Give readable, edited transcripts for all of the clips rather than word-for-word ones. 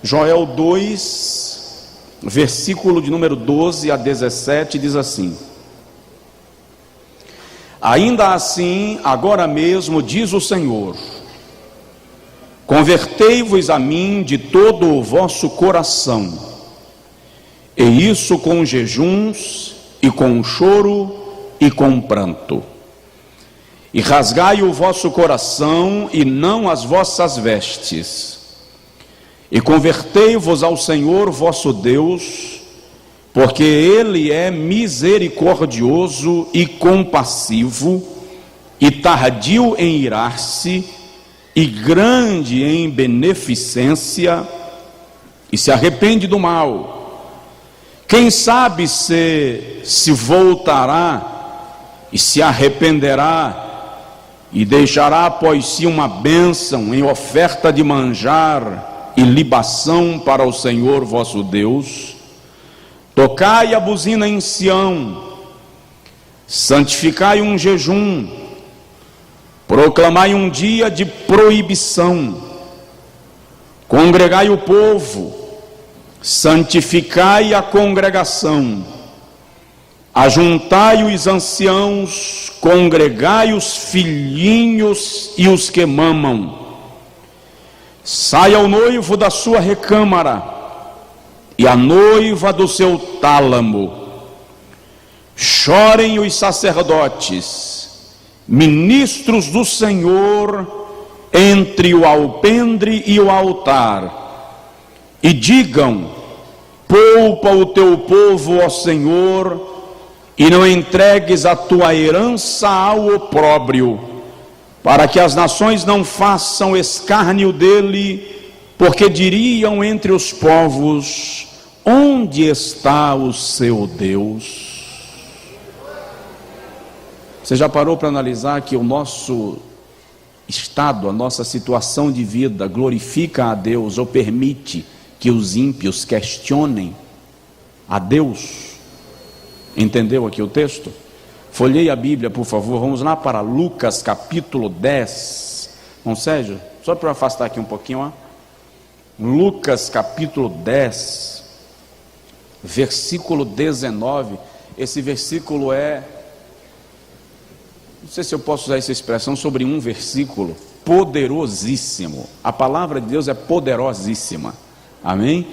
Joel 2, versículo de número 12 a 17, diz assim: ainda assim, agora mesmo, diz o Senhor, convertei-vos a mim de todo o vosso coração, e isso com jejuns, e com choro, e com pranto. E rasgai o vosso coração, e não as vossas vestes. E convertei-vos ao Senhor vosso Deus, porque Ele é misericordioso e compassivo, e tardio em irar-se, e grande em beneficência, e se arrepende do mal. Quem sabe se voltará e se arrependerá, e deixará após si uma bênção em oferta de manjar e libação para o Senhor vosso Deus. Tocai a buzina em Sião, santificai um jejum, proclamai um dia de proibição, congregai o povo, santificai a congregação, ajuntai os anciãos, congregai os filhinhos e os que mamam. Saia o noivo da sua recâmara, e a noiva do seu tálamo. Chorem os sacerdotes, ministros do Senhor, entre o alpendre e o altar, e digam: poupa o teu povo, ó Senhor, e não entregues a tua herança ao opróbrio, para que as nações não façam escárnio dele, porque diriam entre os povos: onde está o seu Deus? Você já parou para analisar que o nosso estado, a nossa situação de vida glorifica a Deus ou permite que os ímpios questionem a Deus? Entendeu aqui o texto? Folheie a Bíblia, por favor. Vamos lá para Lucas capítulo 10. Não, Sérgio? Só para afastar aqui um pouquinho, ó. Lucas capítulo 10, versículo 19. Esse versículo não sei se eu posso usar essa expressão sobre um versículo, poderosíssimo. A palavra de Deus é poderosíssima. Amém?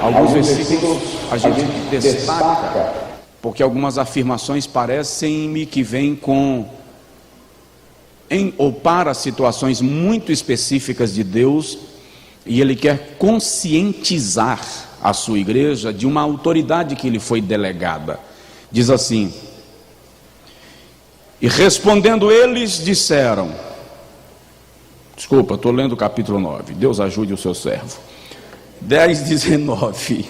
Alguns versículos a gente destaca, porque algumas afirmações parecem-me que vêm ou para situações muito específicas de Deus, e Ele quer conscientizar a sua igreja de uma autoridade que lhe foi delegada. Diz assim: e respondendo eles disseram, estou lendo o capítulo 9, Deus ajude o seu servo. 10, 19.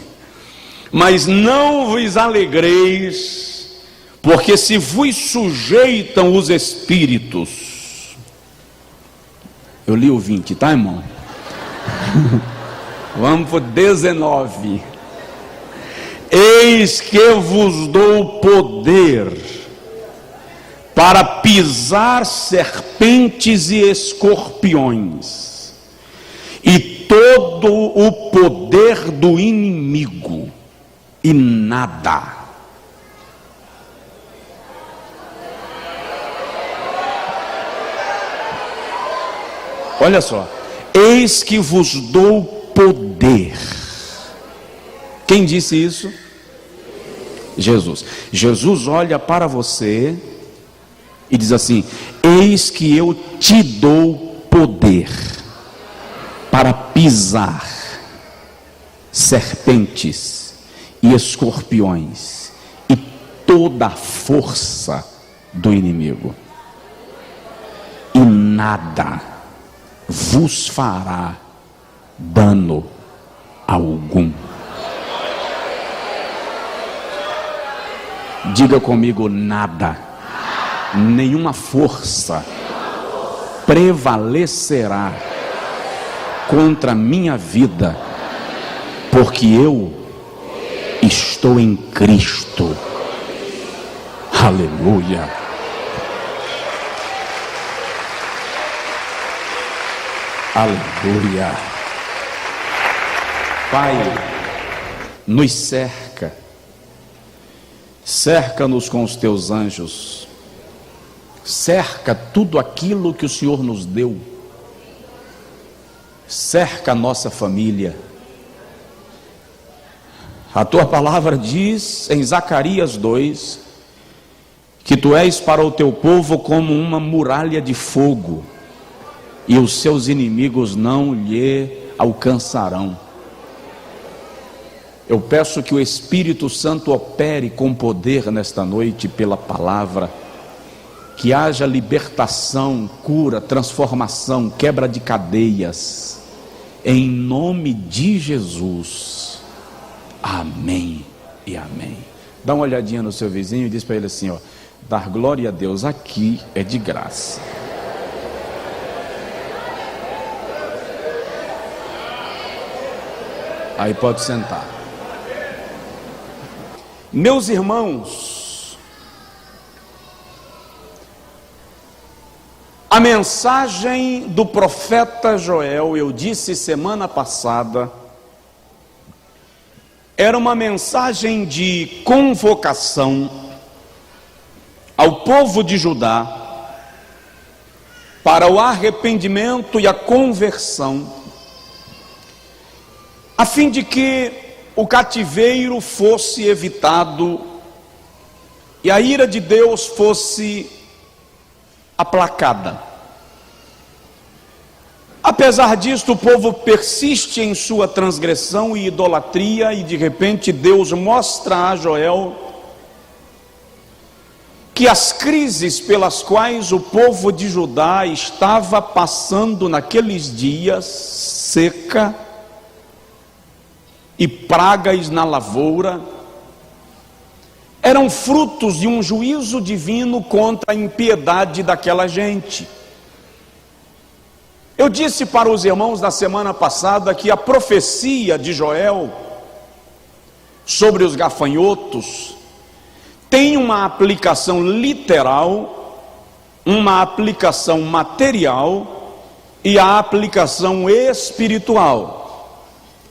Mas não vos alegreis, porque se vos sujeitam os espíritos. Eu li o 20, tá, irmão? Vamos para 19. Eis que vos dou poder para pisar serpentes e escorpiões, e todo o poder do inimigo, e nada olha só, eis que vos dou poder. Quem disse isso? Jesus. Jesus olha para você e diz assim: eis que eu te dou poder para pisar serpentes e escorpiões e toda a força do inimigo, e nada vos fará dano algum. Diga comigo: nada, nenhuma força prevalecerá contra a minha vida, porque eu estou em Cristo. Aleluia. Aleluia. Pai, nos cerca-nos com os teus anjos, cerca tudo aquilo que o Senhor nos deu, cerca a nossa família. A tua palavra diz em Zacarias 2, que tu és para o teu povo como uma muralha de fogo, e os seus inimigos não lhe alcançarão. Eu peço que o Espírito Santo opere com poder nesta noite pela palavra, que haja libertação, cura, transformação, quebra de cadeias, em nome de Jesus. Amém e amém. Dá uma olhadinha no seu vizinho e diz para ele assim, ó: dar glória a Deus aqui é de graça. Aí pode sentar. Meus irmãos, a mensagem do profeta Joel, eu disse semana passada, era uma mensagem de convocação ao povo de Judá para o arrependimento e a conversão, a fim de que o cativeiro fosse evitado e a ira de Deus fosse aplacada. Apesar disto, o povo persiste em sua transgressão e idolatria, e de repente Deus mostra a Joel que as crises pelas quais o povo de Judá estava passando naqueles dias, seca e pragas na lavoura, eram frutos de um juízo divino contra a impiedade daquela gente. Eu disse para os irmãos na semana passada que a profecia de Joel sobre os gafanhotos tem uma aplicação literal, uma aplicação material e a aplicação espiritual.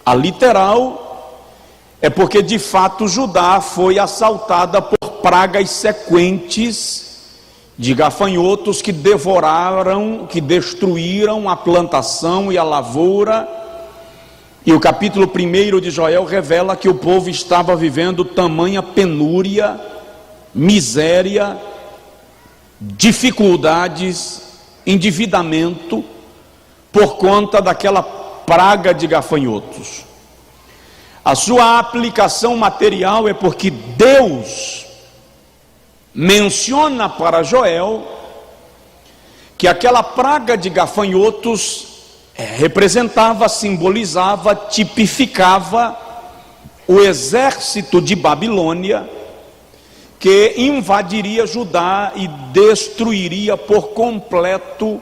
A literal é porque de fato Judá foi assaltada por pragas sequentes de gafanhotos que devoraram, que destruíram a plantação e a lavoura. E o capítulo 1 de Joel revela que o povo estava vivendo tamanha penúria, miséria, dificuldades, endividamento, por conta daquela praga de gafanhotos. A sua aplicação material é porque Deus menciona para Joel que aquela praga de gafanhotos representava, simbolizava, tipificava o exército de Babilônia que invadiria Judá e destruiria por completo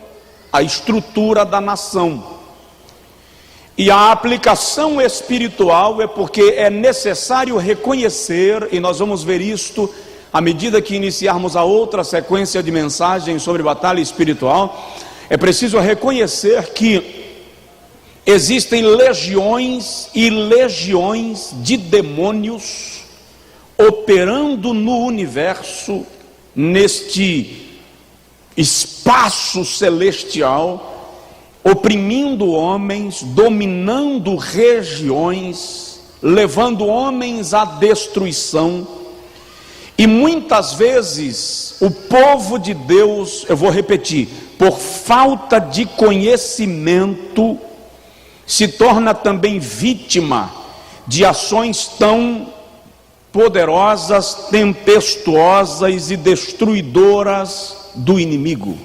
a estrutura da nação. E a aplicação espiritual é porque é necessário reconhecer, e nós vamos ver isto à medida que iniciarmos a outra sequência de mensagens sobre batalha espiritual, é preciso reconhecer que existem legiões e legiões de demônios operando no universo, neste espaço celestial, oprimindo homens, dominando regiões, levando homens à destruição. E muitas vezes o povo de Deus, eu vou repetir, por falta de conhecimento, se torna também vítima de ações tão poderosas, tempestuosas e destruidoras do inimigo.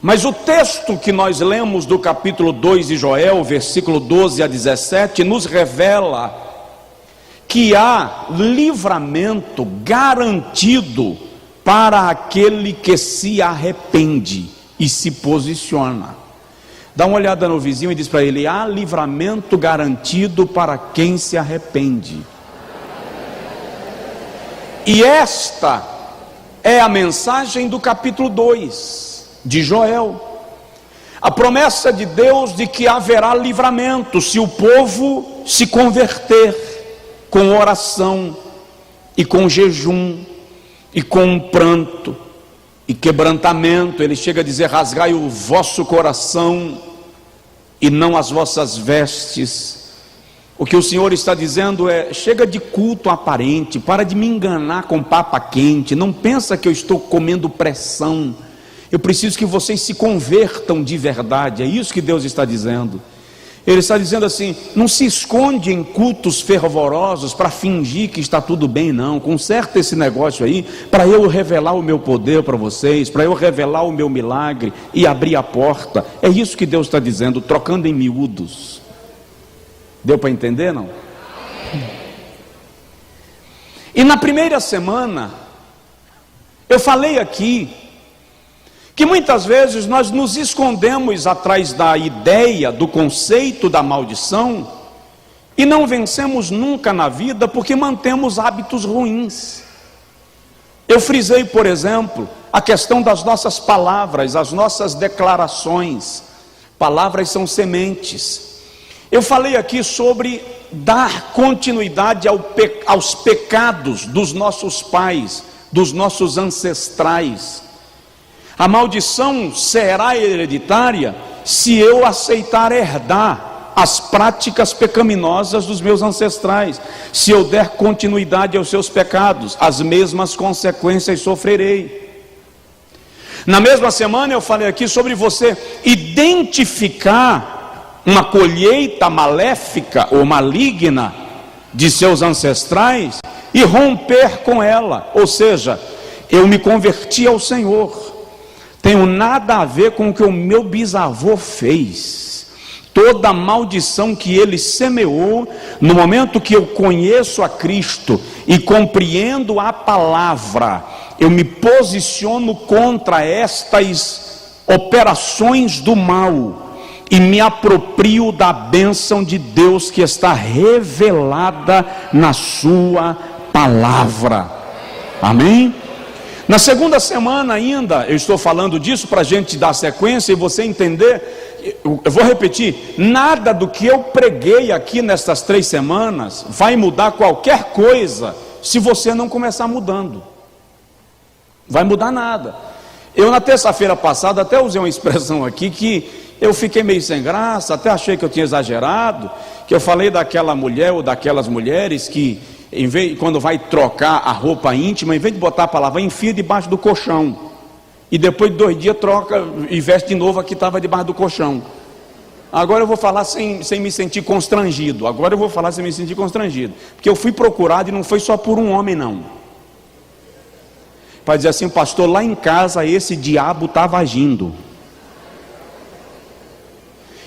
Mas o texto que nós lemos do capítulo 2 de Joel, versículo 12 a 17, nos revela que há livramento garantido para aquele que se arrepende e se posiciona. Dá uma olhada no vizinho e diz para ele: há livramento garantido para quem se arrepende. E esta é a mensagem do capítulo 2 de Joel. A promessa de Deus de que haverá livramento se o povo se converter com oração e com jejum e com pranto e quebrantamento. Ele chega a dizer: rasgai o vosso coração e não as vossas vestes. O que o Senhor está dizendo é: chega de culto aparente, para de me enganar com papa quente, não pensa que eu estou comendo pressão. Eu preciso que vocês se convertam de verdade. É isso que Deus está dizendo. Ele está dizendo assim: não se esconde em cultos fervorosos para fingir que está tudo bem, não. Conserta esse negócio aí, para eu revelar o meu poder para vocês, para eu revelar o meu milagre e abrir a porta. É isso que Deus está dizendo, trocando em miúdos. Deu para entender, não? E na primeira semana eu falei aqui que muitas vezes nós nos escondemos atrás da ideia, do conceito da maldição, e não vencemos nunca na vida porque mantemos hábitos ruins. Eu frisei, por exemplo, a questão das nossas palavras, as nossas declarações. Palavras são sementes. Eu falei aqui sobre dar continuidade aos pecados dos nossos pais, dos nossos ancestrais. A maldição será hereditária se eu aceitar herdar as práticas pecaminosas dos meus ancestrais. Se eu der continuidade aos seus pecados, as mesmas consequências sofrerei. Na mesma semana eu falei aqui sobre você identificar uma colheita maléfica ou maligna de seus ancestrais e romper com ela. Ou seja, eu me converti ao Senhor. Tenho nada a ver com o que o meu bisavô fez. Toda maldição que ele semeou, no momento que eu conheço a Cristo e compreendo a palavra, eu me posiciono contra estas operações do mal e me aproprio da bênção de Deus que está revelada na sua palavra. Amém? Na segunda semana ainda, eu estou falando disso para a gente dar sequência e você entender. Eu vou repetir: nada do que eu preguei aqui nestas 3 semanas vai mudar qualquer coisa se você não começar mudando. Vai mudar nada. Eu na terça-feira passada até usei uma expressão aqui que eu fiquei meio sem graça, até achei que eu tinha exagerado, que eu falei daquela mulher ou daquelas mulheres que quando vai trocar a roupa íntima, em vez de botar a palavra, enfia debaixo do colchão, e depois de 2 dias troca e veste de novo a que estava debaixo do colchão. Agora eu vou falar sem me sentir constrangido. Porque eu fui procurado e não foi só por um homem, não, para dizer assim: pastor, lá em casa esse diabo estava agindo.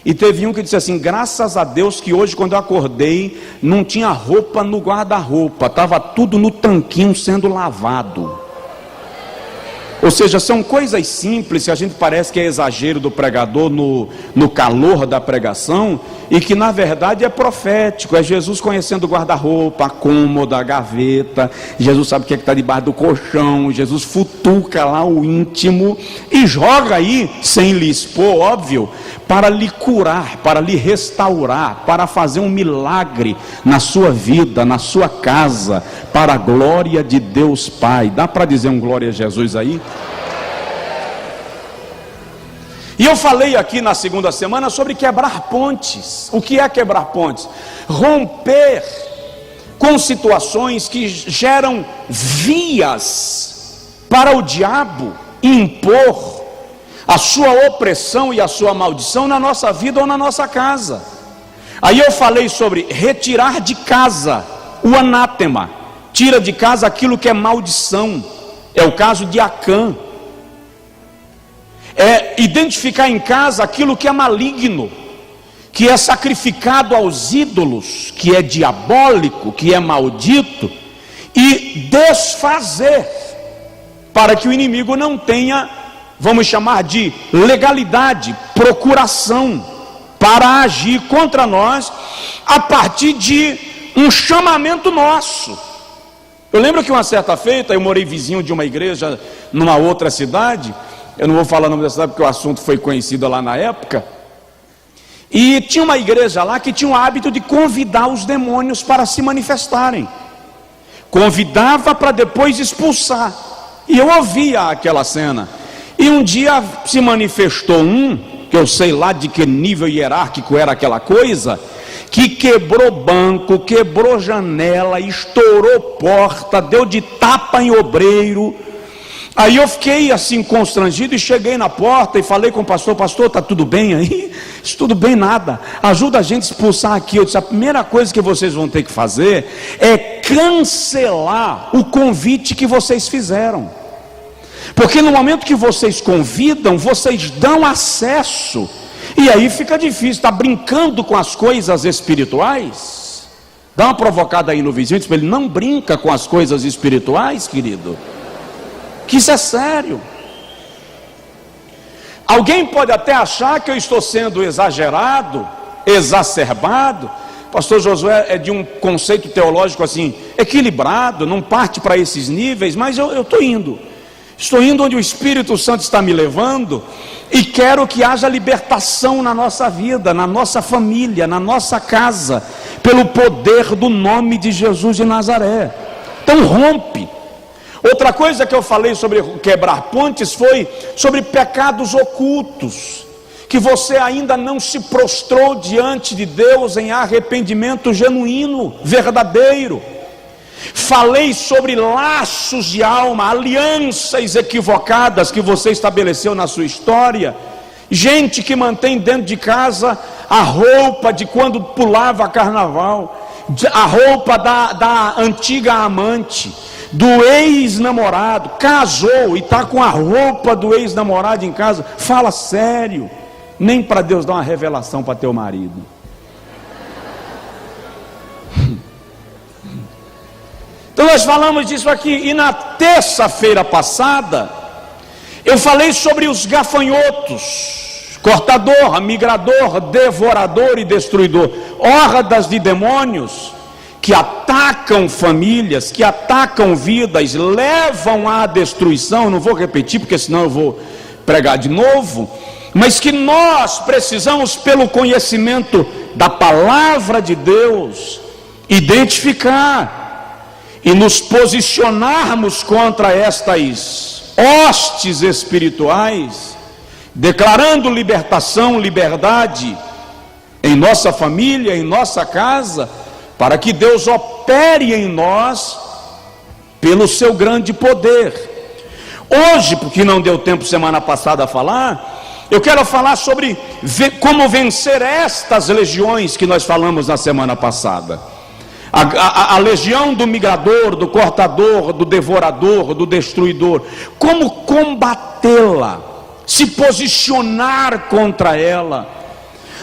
E teve um que disse assim: graças a Deus que hoje quando eu acordei não tinha roupa no guarda-roupa, estava tudo no tanquinho sendo lavado. Ou seja, são coisas simples que a gente parece que é exagero do pregador no calor da pregação, e que na verdade é profético. É Jesus conhecendo o guarda-roupa, a cômoda, a gaveta. Jesus sabe o que está debaixo do colchão. Jesus futuca lá o íntimo e joga aí, sem lhe expor, óbvio, para lhe curar, para lhe restaurar, para fazer um milagre na sua vida, na sua casa, para a glória de Deus Pai. Dá para dizer um glória a Jesus aí? E eu falei aqui na segunda semana sobre quebrar pontes. O que é quebrar pontes? Romper com situações que geram vias para o diabo impor a sua opressão e a sua maldição na nossa vida ou na nossa casa. Aí eu falei sobre retirar de casa o anátema. Tira de casa aquilo que é maldição. É o caso de Acã. É identificar em casa aquilo que é maligno, que é sacrificado aos ídolos, que é diabólico, que é maldito, e desfazer, para que o inimigo não tenha, vamos chamar de legalidade, procuração, para agir contra nós, a partir de um chamamento nosso. Eu lembro que uma certa feita, eu morei vizinho de uma igreja numa outra cidade, eu não vou falar o nome da cidade porque o assunto foi conhecido lá na época, e tinha uma igreja lá que tinha o hábito de convidar os demônios para se manifestarem, convidava para depois expulsar, e eu ouvia aquela cena, e um dia se manifestou que eu sei lá de que nível hierárquico era aquela coisa, que quebrou banco, quebrou janela, estourou porta, deu de tapa em obreiro. Aí eu fiquei assim constrangido e cheguei na porta e falei com o pastor: pastor, está tudo bem aí? Isso tudo bem nada, ajuda a gente a expulsar aqui. Eu disse: a primeira coisa que vocês vão ter que fazer é cancelar o convite que vocês fizeram, porque no momento que vocês convidam, vocês dão acesso, e aí fica difícil, está brincando com as coisas espirituais. Dá uma provocada aí no vizinho, diz para ele: não brinca com as coisas espirituais, querido, que isso é sério. Alguém pode até achar que eu estou sendo exagerado, exacerbado. Pastor Josué é de um conceito teológico assim, equilibrado, não parte para esses níveis, mas eu estou indo onde o Espírito Santo está me levando, e quero que haja libertação na nossa vida, na nossa família, na nossa casa, pelo poder do nome de Jesus de Nazaré. Então rompe. Outra coisa que eu falei sobre quebrar pontes foi sobre pecados ocultos, que você ainda não se prostrou diante de Deus em arrependimento genuíno, verdadeiro. Falei sobre laços de alma, alianças equivocadas que você estabeleceu na sua história. Gente que mantém dentro de casa a roupa de quando pulava carnaval, a roupa da antiga amante, do ex-namorado, casou e está com a roupa do ex-namorado em casa. Fala sério, nem para Deus dar uma revelação para teu marido. Então nós falamos disso aqui, e na terça-feira passada eu falei sobre os gafanhotos, cortador, migrador, devorador e destruidor, hordas de demônios que atacam famílias, que atacam vidas, levam à destruição. Não vou repetir porque senão eu vou pregar de novo, mas que nós precisamos, pelo conhecimento da palavra de Deus, identificar e nos posicionarmos contra estas hostes espirituais, declarando libertação, liberdade em nossa família, em nossa casa, para que Deus opere em nós pelo seu grande poder. Hoje, porque não deu tempo semana passada a falar, eu quero falar sobre como vencer estas legiões que nós falamos na semana passada. A legião do migrador, do cortador, do devorador, do destruidor. Como combatê-la, se posicionar contra ela.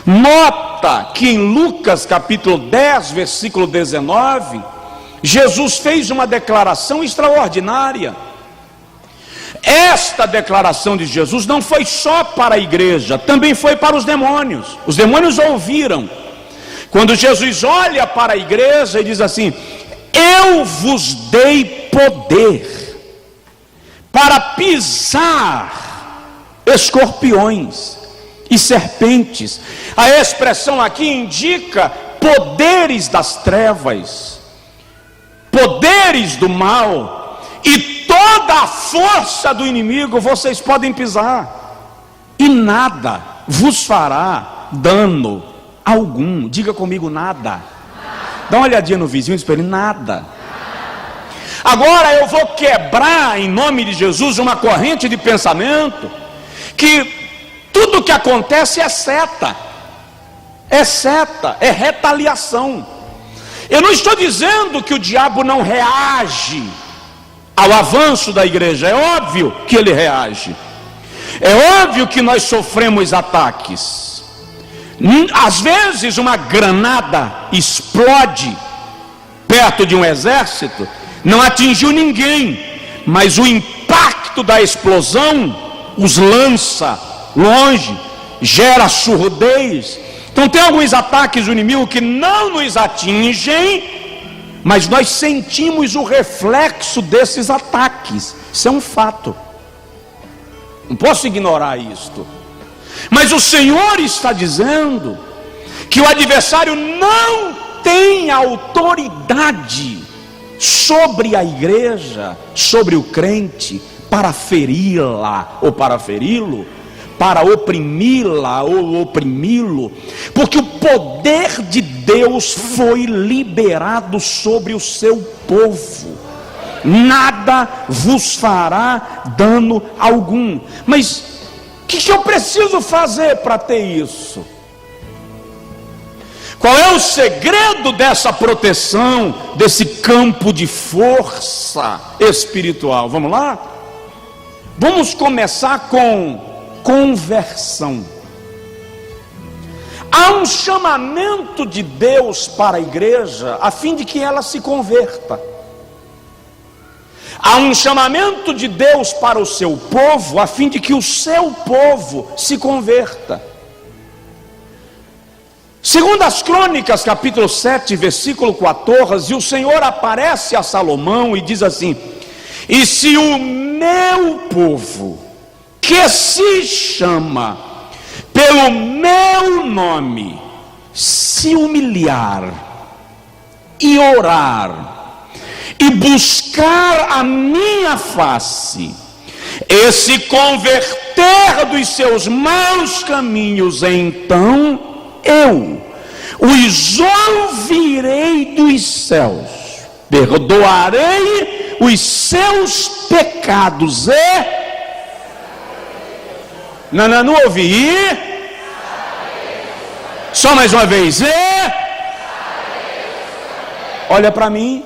Nota que em Lucas capítulo 10, versículo 19, Jesus fez uma declaração extraordinária. Esta declaração de Jesus não foi só para a igreja, também foi para os demônios. Os demônios ouviram. Quando Jesus olha para a igreja e diz assim: eu vos dei poder para pisar escorpiões e serpentes. A expressão aqui indica poderes das trevas, poderes do mal, e toda a força do inimigo vocês podem pisar, e nada vos fará dano algum. Diga comigo: nada. Dá uma olhadinha no vizinho e diz para ele: nada. Agora eu vou quebrar em nome de Jesus uma corrente de pensamento que tudo que acontece é seta, é retaliação. Eu não estou dizendo que o diabo não reage ao avanço da igreja, é óbvio que ele reage, é óbvio que nós sofremos ataques. Às vezes uma granada explode perto de um exército, não atingiu ninguém, mas o impacto da explosão os lança longe, gera surdez. Então tem alguns ataques do inimigo que não nos atingem, mas nós sentimos o reflexo desses ataques. Isso é um fato. Não posso ignorar isto. Mas o Senhor está dizendo que o adversário não tem autoridade sobre a igreja, sobre o crente, para feri-la ou para feri-lo, para oprimi-la ou oprimi-lo, porque o poder de Deus foi liberado sobre o seu povo. Nada vos fará dano algum. Mas o que eu preciso fazer para ter isso? Qual é o segredo dessa proteção, desse campo de força espiritual? Vamos lá? Vamos começar com conversão. Há um chamamento de Deus para a igreja a fim de que ela se converta. Há um chamamento de Deus para o seu povo a fim de que o seu povo se converta. Segundo as Crônicas, capítulo 7, versículo 14, o Senhor aparece a Salomão e diz assim: e se o meu povo, que se chama pelo meu nome, se humilhar e orar e buscar a minha face, e se converter dos seus maus caminhos, então eu os ouvirei dos céus, perdoarei os seus pecados e... Não ouvi. Só mais uma vez. Olha para mim.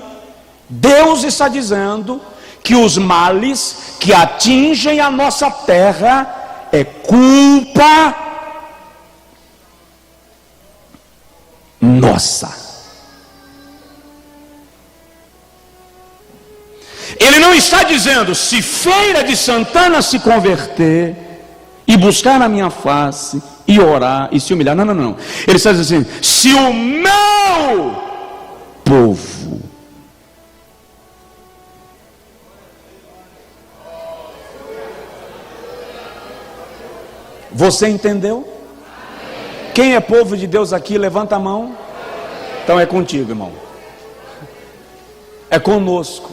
Deus está dizendo que os males que atingem a nossa terra é culpa nossa. Ele não está dizendo: se Feira de Santana se converter e buscar na minha face e orar e se humilhar. Não. Ele está dizendo assim: se o meu povo Você entendeu? Quem é povo de Deus aqui, levanta a mão. Então é contigo, irmão. É conosco.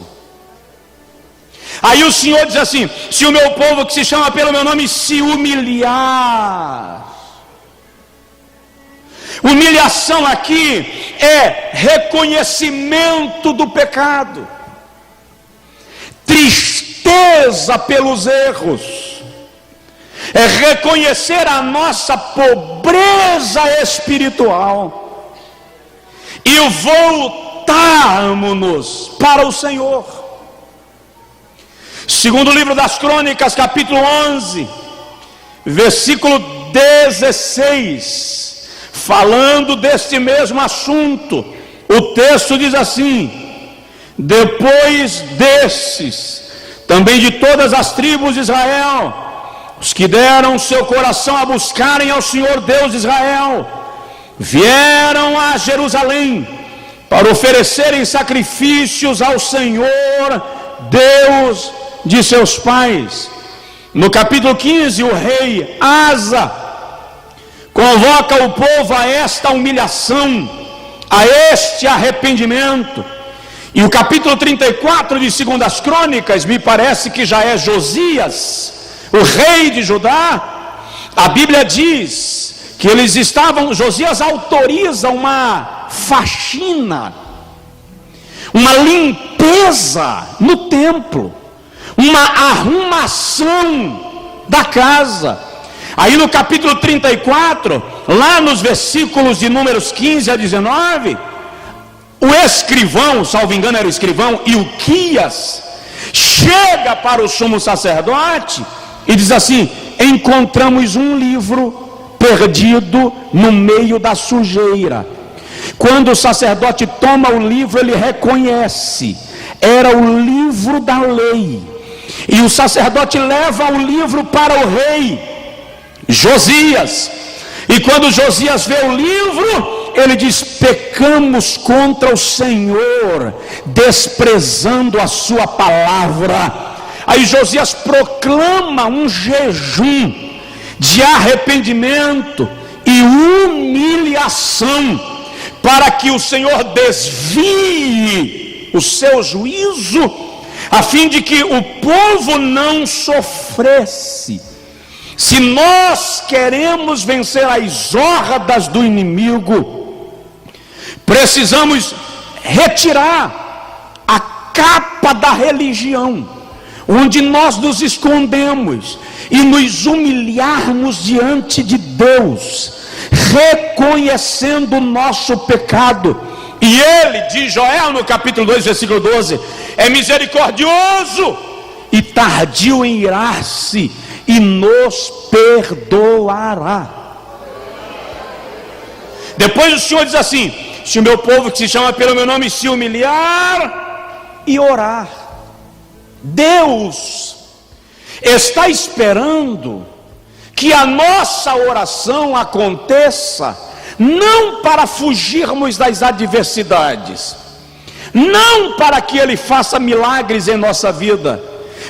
Aí o Senhor diz assim: se o meu povo que se chama pelo meu nome se humilhar. Humilhação aqui é reconhecimento do pecado, tristeza pelos erros, é reconhecer a nossa pobreza espiritual e voltarmos-nos para o Senhor. Segundo livro das Crônicas, capítulo 11, versículo 16, falando deste mesmo assunto, o texto diz assim: depois desses, também de todas as tribos de Israel, os que deram seu coração a buscarem ao Senhor Deus de Israel, vieram a Jerusalém para oferecerem sacrifícios ao Senhor Deus de seus pais. No capítulo 15, o rei Asa convoca o povo a esta humilhação, a este arrependimento. E o capítulo 34 de 2 Crônicas, me parece que já é Josias, o rei de Judá. A Bíblia diz que eles estavam, Josias autoriza uma faxina, uma limpeza no templo, uma arrumação da casa. Aí no capítulo 34, lá nos versículos de números 15 a 19, o escrivão, salvo engano era o escrivão Ilquias, chega para o sumo sacerdote e diz assim: encontramos um livro perdido no meio da sujeira. Quando o sacerdote toma o livro, ele reconhece, era o livro da lei. E o sacerdote leva o livro para o rei Josias. E quando Josias vê o livro, ele diz: pecamos contra o Senhor, desprezando a sua palavra. Aí Josias proclama um jejum de arrependimento e humilhação, para que o Senhor desvie o seu juízo, a fim de que o povo não sofresse. Se nós queremos vencer as hordas do inimigo, precisamos retirar a capa da religião, onde nós nos escondemos, e nos humilharmos diante de Deus, reconhecendo o nosso pecado. E ele, diz Joel no capítulo 2, versículo 12, é misericordioso e tardio em irar-se, e nos perdoará. Depois o Senhor diz assim: se o meu povo, que se chama pelo meu nome, se humilhar e orar. Deus está esperando que a nossa oração aconteça, não para fugirmos das adversidades, não para que Ele faça milagres em nossa vida,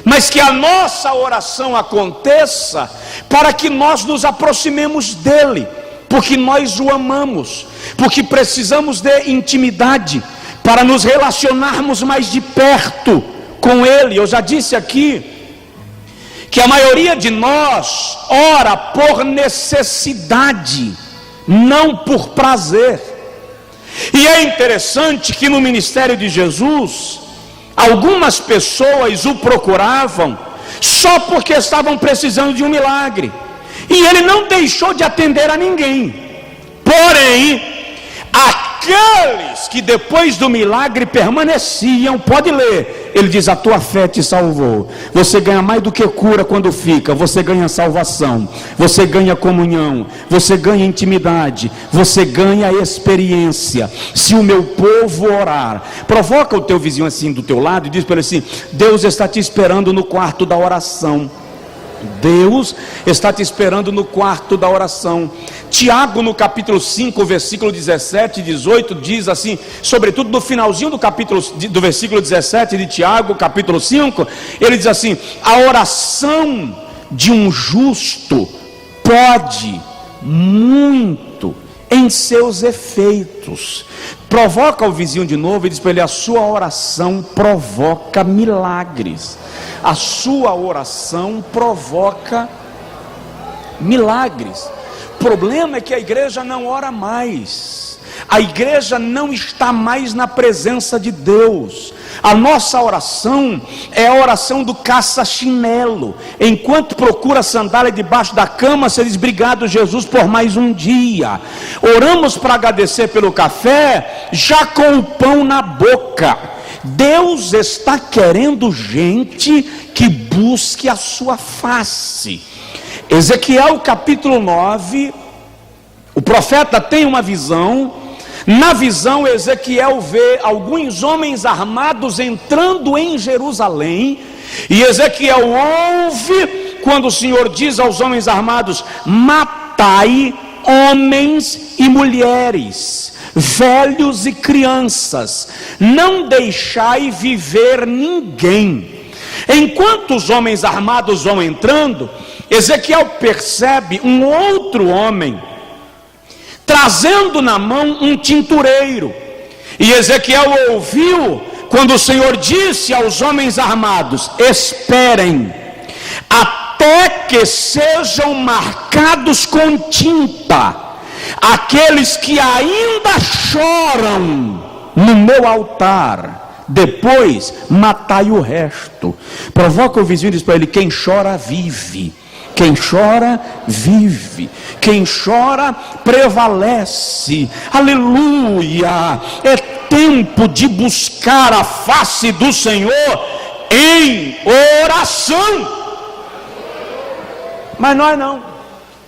mas que a nossa oração aconteça para que nós nos aproximemos dEle, porque nós o amamos, porque precisamos de intimidade, para nos relacionarmos mais de perto com Ele. Eu já disse aqui que a maioria de nós ora por necessidade, não por prazer. E é interessante que no ministério de Jesus, algumas pessoas o procuravam só porque estavam precisando de um milagre, e ele não deixou de atender a ninguém. Porém, aqueles que depois do milagre permaneciam, pode ler, ele diz: a tua fé te salvou. Você ganha mais do que cura quando fica, você ganha salvação, você ganha comunhão, você ganha intimidade, você ganha experiência. Se o meu povo orar, provoca o teu vizinho assim do teu lado e diz para ele assim: Deus está te esperando no quarto da oração. Deus está te esperando no quarto da oração. Tiago, no capítulo 5, versículo 17 e 18, diz assim, sobretudo no finalzinho do versículo 17 de Tiago, capítulo 5, ele diz assim: a oração de um justo pode muito em seus efeitos. Provoca o vizinho de novo e diz para ele: a sua oração provoca milagres. A sua oração provoca milagres. O problema é que a igreja não ora mais. A igreja não está mais na presença de Deus. A nossa oração é a oração do caça-chinelo. Enquanto procura sandália debaixo da cama, você diz: obrigado, Jesus, por mais um dia. Oramos para agradecer pelo café, já com o pão na boca. Deus está querendo gente que busque a sua face. Ezequiel capítulo 9, o profeta tem uma visão. Na visão, Ezequiel vê alguns homens armados entrando em Jerusalém, e Ezequiel ouve quando o Senhor diz aos homens armados: matai homens e mulheres, velhos e crianças, não deixai viver ninguém. Enquanto os homens armados vão entrando, Ezequiel percebe um outro homem trazendo na mão um tintureiro, e Ezequiel ouviu quando o Senhor disse aos homens armados: esperem até que sejam marcados com tinta aqueles que ainda choram no meu altar, depois matai o resto. Provoca o vizinho e diz para ele: quem chora vive. Quem chora vive, quem chora prevalece. Aleluia! É tempo de buscar a face do Senhor em oração. Mas nós não,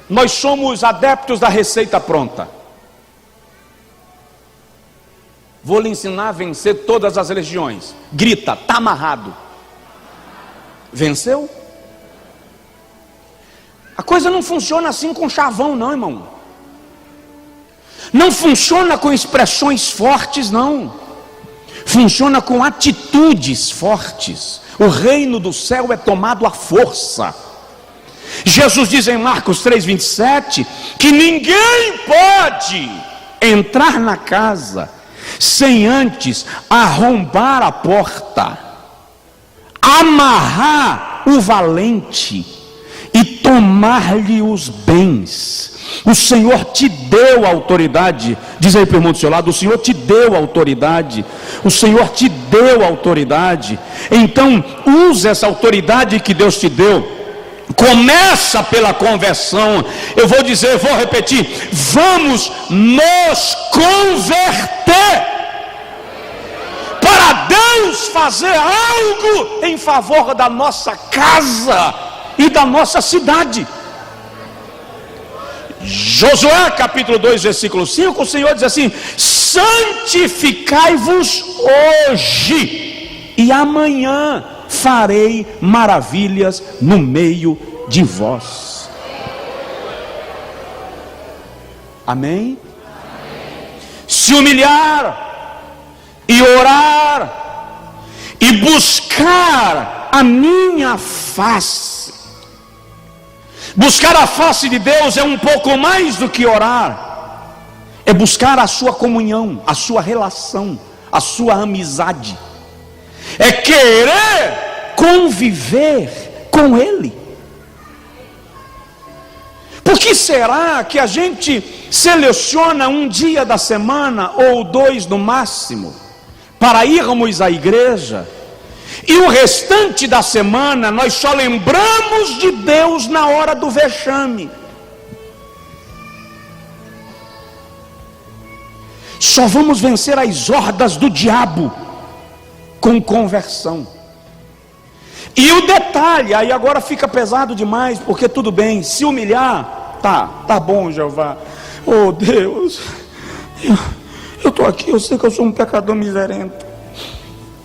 nós somos adeptos da receita pronta. Vou lhe ensinar a vencer todas as religiões. Grita, está amarrado. Venceu? A coisa não funciona assim com chavão, não, irmão. Não funciona com expressões fortes, não. Funciona com atitudes fortes. O reino do céu é tomado à força. Jesus diz em Marcos 3:27 que ninguém pode entrar na casa sem antes arrombar a porta, amarrar o valente e tomar-lhe os bens. O Senhor te deu autoridade. Diz aí para o irmão do seu lado: o Senhor te deu autoridade. O Senhor te deu autoridade. Então use essa autoridade que Deus te deu. Começa pela conversão. Eu vou dizer, vou repetir: vamos nos converter, para Deus fazer algo em favor da nossa casa e da nossa cidade. Josué capítulo 2 versículo 5, o Senhor diz assim: santificai-vos hoje, e amanhã farei maravilhas no meio de vós. Amém? Se humilhar e orar e buscar a minha face. Buscar a face de Deus é um pouco mais do que orar. É buscar a sua comunhão, a sua relação, a sua amizade. É querer conviver com Ele. Por que será que a gente seleciona um dia da semana, ou 2 no máximo, para irmos à igreja, e o restante da semana nós só lembramos de Deus na hora do vexame? Só vamos vencer as hordas do diabo com conversão. E o detalhe, aí agora fica pesado demais, porque tudo bem, se humilhar, tá bom, Jeová. Oh Deus, eu estou aqui, eu sei que eu sou um pecador miserento.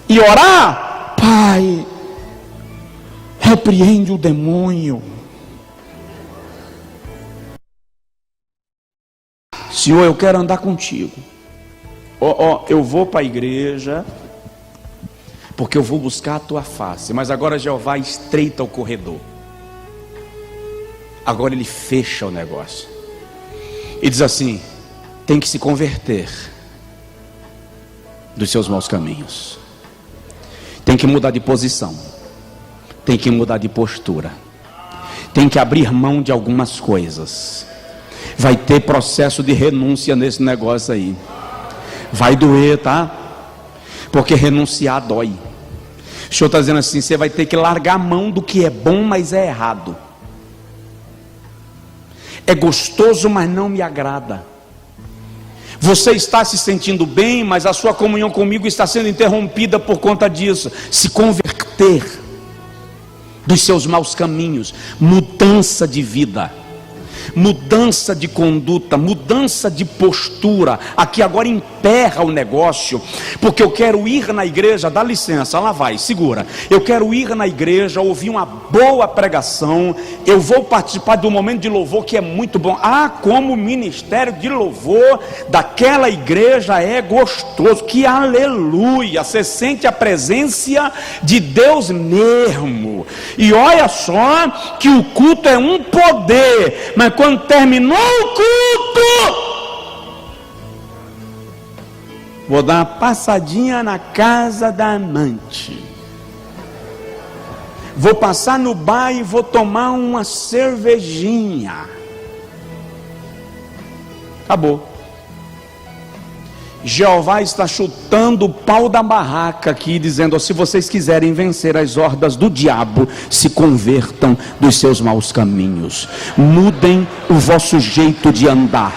E orar: Pai, repreende o demônio. Senhor, eu quero andar contigo. Eu vou para a igreja, porque eu vou buscar a tua face. Mas agora Jeová estreita o corredor. Agora ele fecha o negócio e diz assim: tem que se converter dos seus maus caminhos. Tem que mudar de posição, tem que mudar de postura, tem que abrir mão de algumas coisas. Vai ter processo de renúncia nesse negócio aí. Vai doer, tá? Porque renunciar dói. O Senhor está dizendo assim: você vai ter que largar a mão do que é bom, mas é errado. É gostoso, mas não me agrada. Você está se sentindo bem, mas a sua comunhão comigo está sendo interrompida por conta disso. Se converter dos seus maus caminhos, mudança de vida, mudança de conduta, mudança de postura. Aqui agora emperra o negócio, porque eu quero ir na igreja. Dá licença, lá vai, segura. Eu quero ir na igreja, ouvir uma boa pregação, eu vou participar do momento de louvor que é muito bom. Como o ministério de louvor daquela igreja é gostoso, que aleluia, você sente a presença de Deus mesmo. E olha só que o culto é um poder, mas quando terminou o culto, vou dar uma passadinha na casa da amante, vou passar no bar e vou tomar uma cervejinha. Acabou. Jeová está chutando o pau da barraca aqui, dizendo: se vocês quiserem vencer as hordas do diabo, se convertam dos seus maus caminhos, mudem o vosso jeito de andar.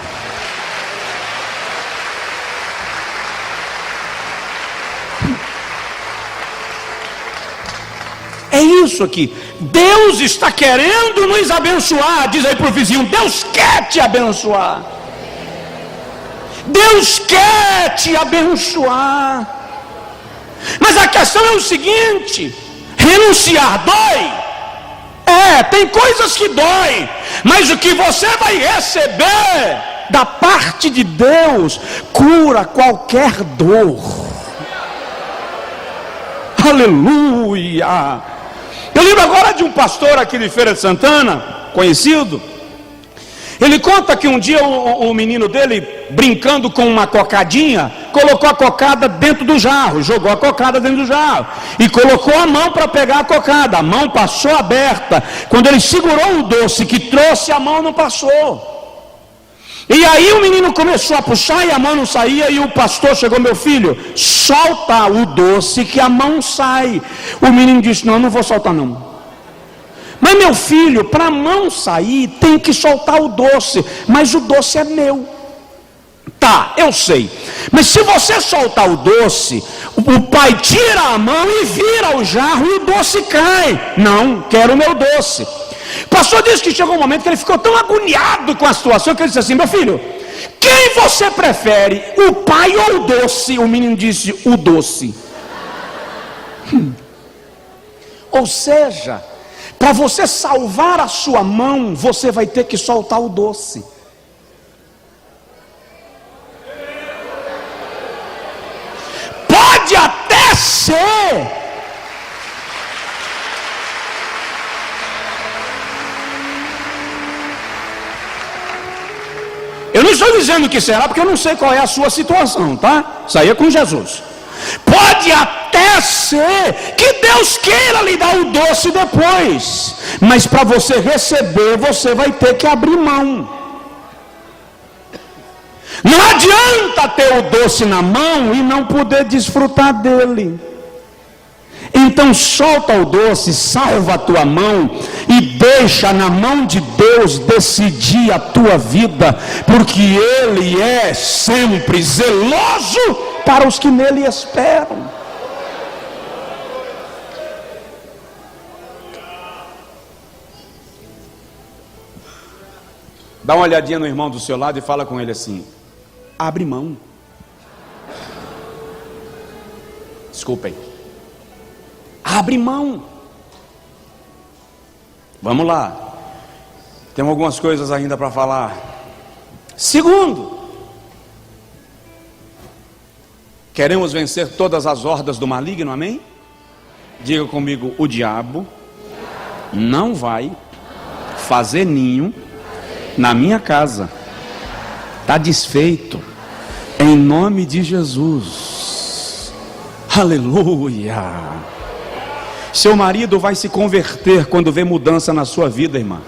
É isso aqui. Deus está querendo nos abençoar. Diz aí para o vizinho: Deus quer te abençoar. Deus quer te abençoar. Mas a questão é o seguinte: renunciar dói. Tem coisas que dói, mas o que você vai receber da parte de Deus cura qualquer dor. Aleluia! Eu lembro agora de um pastor aqui de Feira de Santana, conhecido. Ele conta que um dia o menino dele, brincando com uma cocadinha, colocou a cocada dentro do jarro, jogou a cocada dentro do jarro e colocou a mão para pegar a cocada. A mão passou aberta. Quando ele segurou o doce que trouxe, a mão não passou. E aí o menino começou a puxar e a mão não saía, e o pastor chegou: meu filho, solta o doce que a mão sai. O menino disse: não vou soltar não. Mas meu filho, para a mão sair tem que soltar o doce, mas o doce é meu. Tá, eu sei, mas se você soltar o doce, o pai tira a mão e vira o jarro e o doce cai. Não, quero o meu doce. O pastor disse que chegou um momento que ele ficou tão agoniado com a situação que ele disse assim: meu filho, quem você prefere, o pai ou o doce? O menino disse: o doce. Ou seja, para você salvar a sua mão, você vai ter que soltar o doce. Pode até ser eu não estou dizendo que será, porque eu não sei qual é a sua situação, tá? Isso aí é com Jesus. Pode até ser que Deus queira lhe dar o doce depois, mas para você receber, você vai ter que abrir mão. Não adianta ter o doce na mão e não poder desfrutar dele. Então solta o doce, salva a tua mão e deixa na mão de Deus decidir a tua vida, porque Ele é sempre zeloso para os que nele esperam. Dá uma olhadinha no irmão do seu lado e fala com ele assim: abre mão. Desculpem. Abre mão. Vamos lá. Tem algumas coisas ainda para falar. Segundo, queremos vencer todas as hordas do maligno, amém? Diga comigo: o diabo não vai fazer ninho na minha casa. Está desfeito, em nome de Jesus. Aleluia. Seu marido vai se converter quando vê mudança na sua vida, irmã.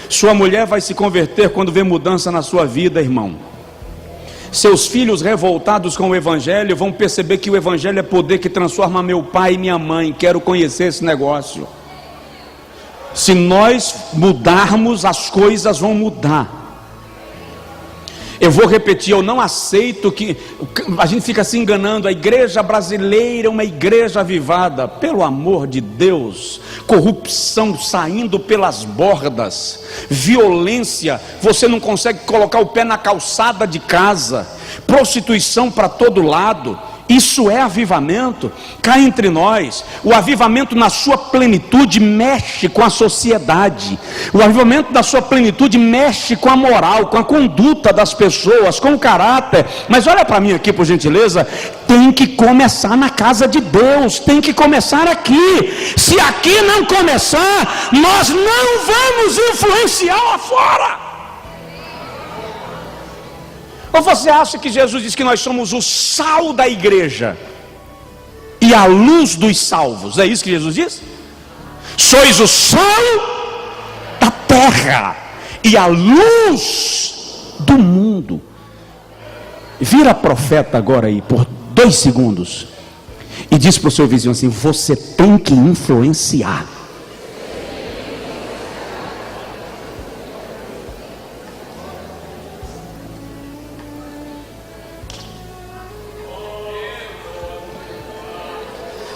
Sua mulher vai se converter quando vê mudança na sua vida, irmão. Seus filhos revoltados com o evangelho vão perceber que o evangelho é poder que transforma meu pai e minha mãe. Quero conhecer esse negócio. Se nós mudarmos, as coisas vão mudar. Eu vou repetir, eu não aceito que a gente fica se enganando. A igreja brasileira é uma igreja avivada. Pelo amor de Deus, corrupção saindo pelas bordas, violência, você não consegue colocar o pé na calçada de casa, prostituição para todo lado. Isso é avivamento? Cá entre nós, o avivamento na sua plenitude mexe com a sociedade. O avivamento da sua plenitude mexe com a moral, com a conduta das pessoas, com o caráter. Mas olha para mim aqui, por gentileza. Tem que começar na casa de Deus, tem que começar aqui. Se aqui não começar, nós não vamos influenciar lá fora. Ou você acha que Jesus diz que nós somos o sal da igreja e a luz dos salvos? É isso que Jesus diz? Sois o sal da terra e a luz do mundo. Vira profeta agora aí por 2 segundos e diz para o seu vizinho assim: você tem que influenciar.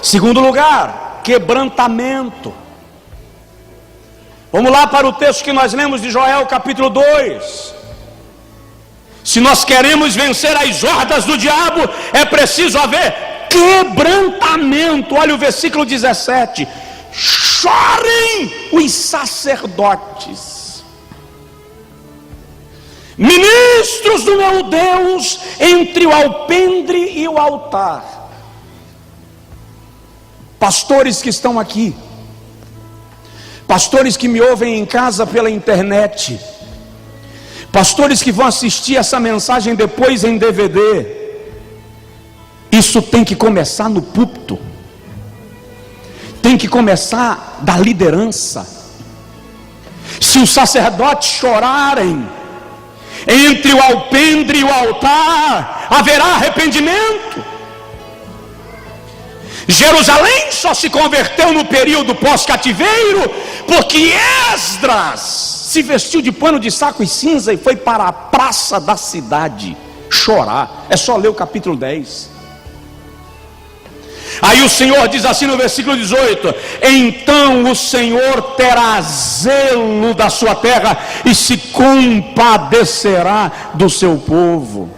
Segundo lugar, quebrantamento. Vamos lá para o texto que nós lemos de Joel, capítulo 2. Se nós queremos vencer as hordas do diabo, é preciso haver quebrantamento. Olha o versículo 17: chorem os sacerdotes, ministros do meu Deus, entre o alpendre e o altar. pastores que estão aqui, pastores que me ouvem em casa pela internet, pastores que vão assistir essa mensagem depois em DVD, isso tem que começar no púlpito, tem que começar da liderança. Se os sacerdotes chorarem entre o alpendre e o altar, haverá arrependimento. Jerusalém só se converteu no período pós-cativeiro porque Esdras se vestiu de pano de saco e cinza e foi para a praça da cidade chorar. É só ler o capítulo 10. Aí o Senhor diz assim no versículo 18: então o Senhor terá zelo da sua terra e se compadecerá do seu povo.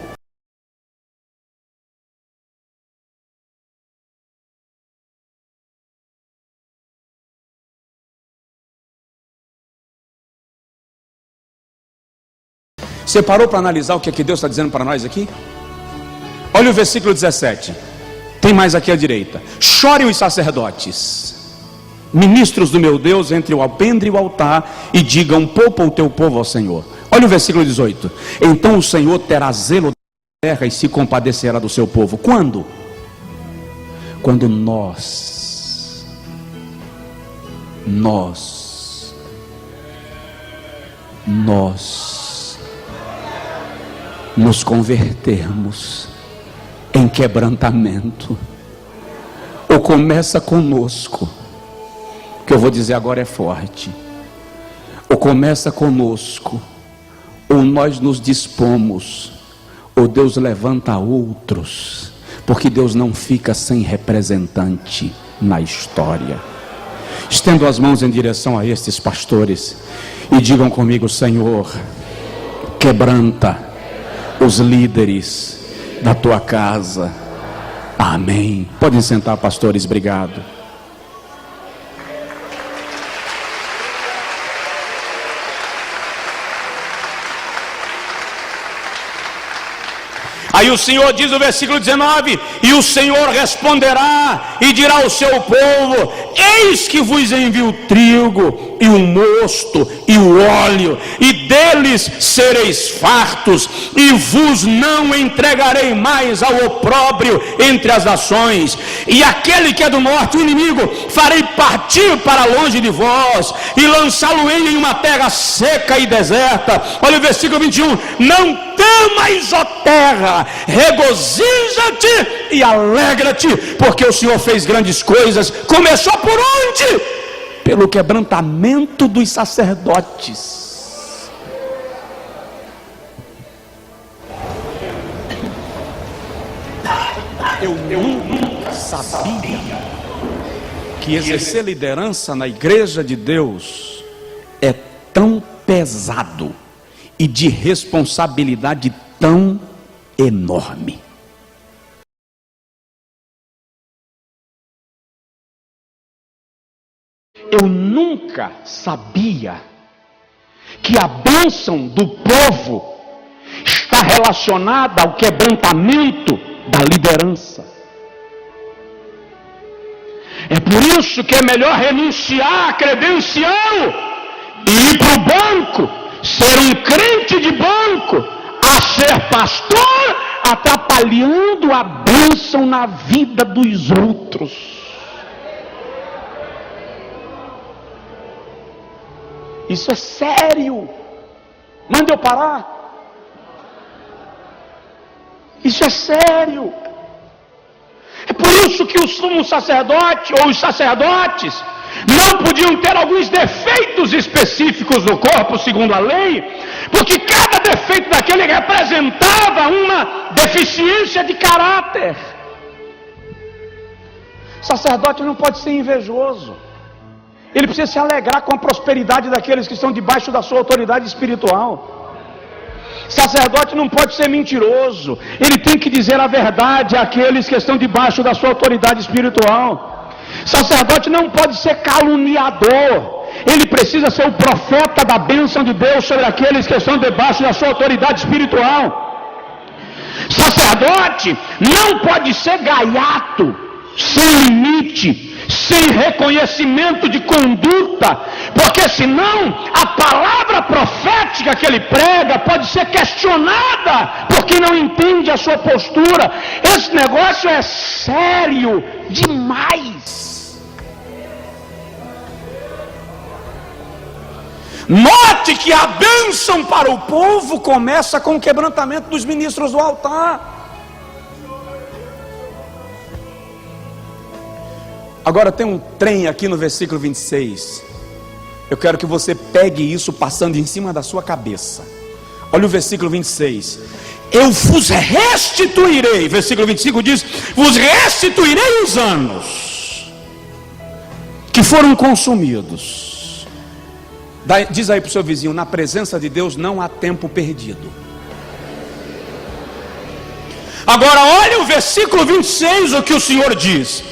Você parou para analisar o que é que Deus está dizendo para nós aqui? Olha o versículo 17. Tem mais aqui à direita. Chorem os sacerdotes, ministros do meu Deus, entre o alpendre e o altar, e digam: poupa o teu povo ao Senhor. Olha o versículo 18. Então o Senhor terá zelo da terra e se compadecerá do seu povo. Quando? Quando nós nos convertermos em quebrantamento. Ou começa conosco, que eu vou dizer agora é forte, ou começa conosco, ou nós nos dispomos, ou Deus levanta outros, porque Deus não fica sem representante na história. Estendo as mãos em direção a estes pastores e digam comigo: Senhor, quebranta os líderes da tua casa. Amém. Podem sentar, pastores, obrigado. Aí o Senhor diz no versículo 19: e o Senhor responderá e dirá ao seu povo: eis que vos envio o trigo e o mosto e o óleo, e deles sereis fartos, e vos não entregarei mais ao opróbrio entre as nações. E aquele que é do norte, o inimigo, farei partir para longe de vós, e lançá-lo-ei em uma terra seca e deserta. Olha o versículo 21: não temas, ó terra, regozija-te e alegra-te, porque o Senhor fez grandes coisas. Começou por onde? Pelo quebrantamento dos sacerdotes. Eu nunca sabia que exercer liderança na igreja de Deus é tão pesado e de responsabilidade tão enorme. Eu nunca sabia que a bênção do povo está relacionada ao quebrantamento da liderança. É por isso que é melhor renunciar à credencial e ir para o banco, ser um crente de banco, a ser pastor, atrapalhando a bênção na vida dos outros. Isso é sério. Manda eu parar. Isso é sério. É por isso que o sumo sacerdote ou os sacerdotes não podiam ter alguns defeitos específicos no corpo segundo a lei, porque cada defeito daquele representava uma deficiência de caráter. O sacerdote não pode ser invejoso. Ele precisa se alegrar com a prosperidade daqueles que estão debaixo da sua autoridade espiritual. Sacerdote não pode ser mentiroso. Ele tem que dizer a verdade àqueles que estão debaixo da sua autoridade espiritual. Sacerdote não pode ser caluniador. Ele precisa ser o profeta da bênção de Deus sobre aqueles que estão debaixo da sua autoridade espiritual. Sacerdote não pode ser gaiato, sem limite, sem reconhecimento de conduta, porque senão a palavra profética que ele prega pode ser questionada, porque não entende a sua postura. Esse negócio é sério demais. Note que a bênção para o povo começa com o quebrantamento dos ministros do altar. Agora tem um trem aqui no versículo 26. Eu quero que você pegue isso passando em cima da sua cabeça. Olha o versículo 26. Eu vos restituirei. Versículo 25 diz: vos restituirei os anos que foram consumidos. Diz aí para o seu vizinho: na presença de Deus não há tempo perdido. Agora olha o versículo 26, o que o Senhor diz: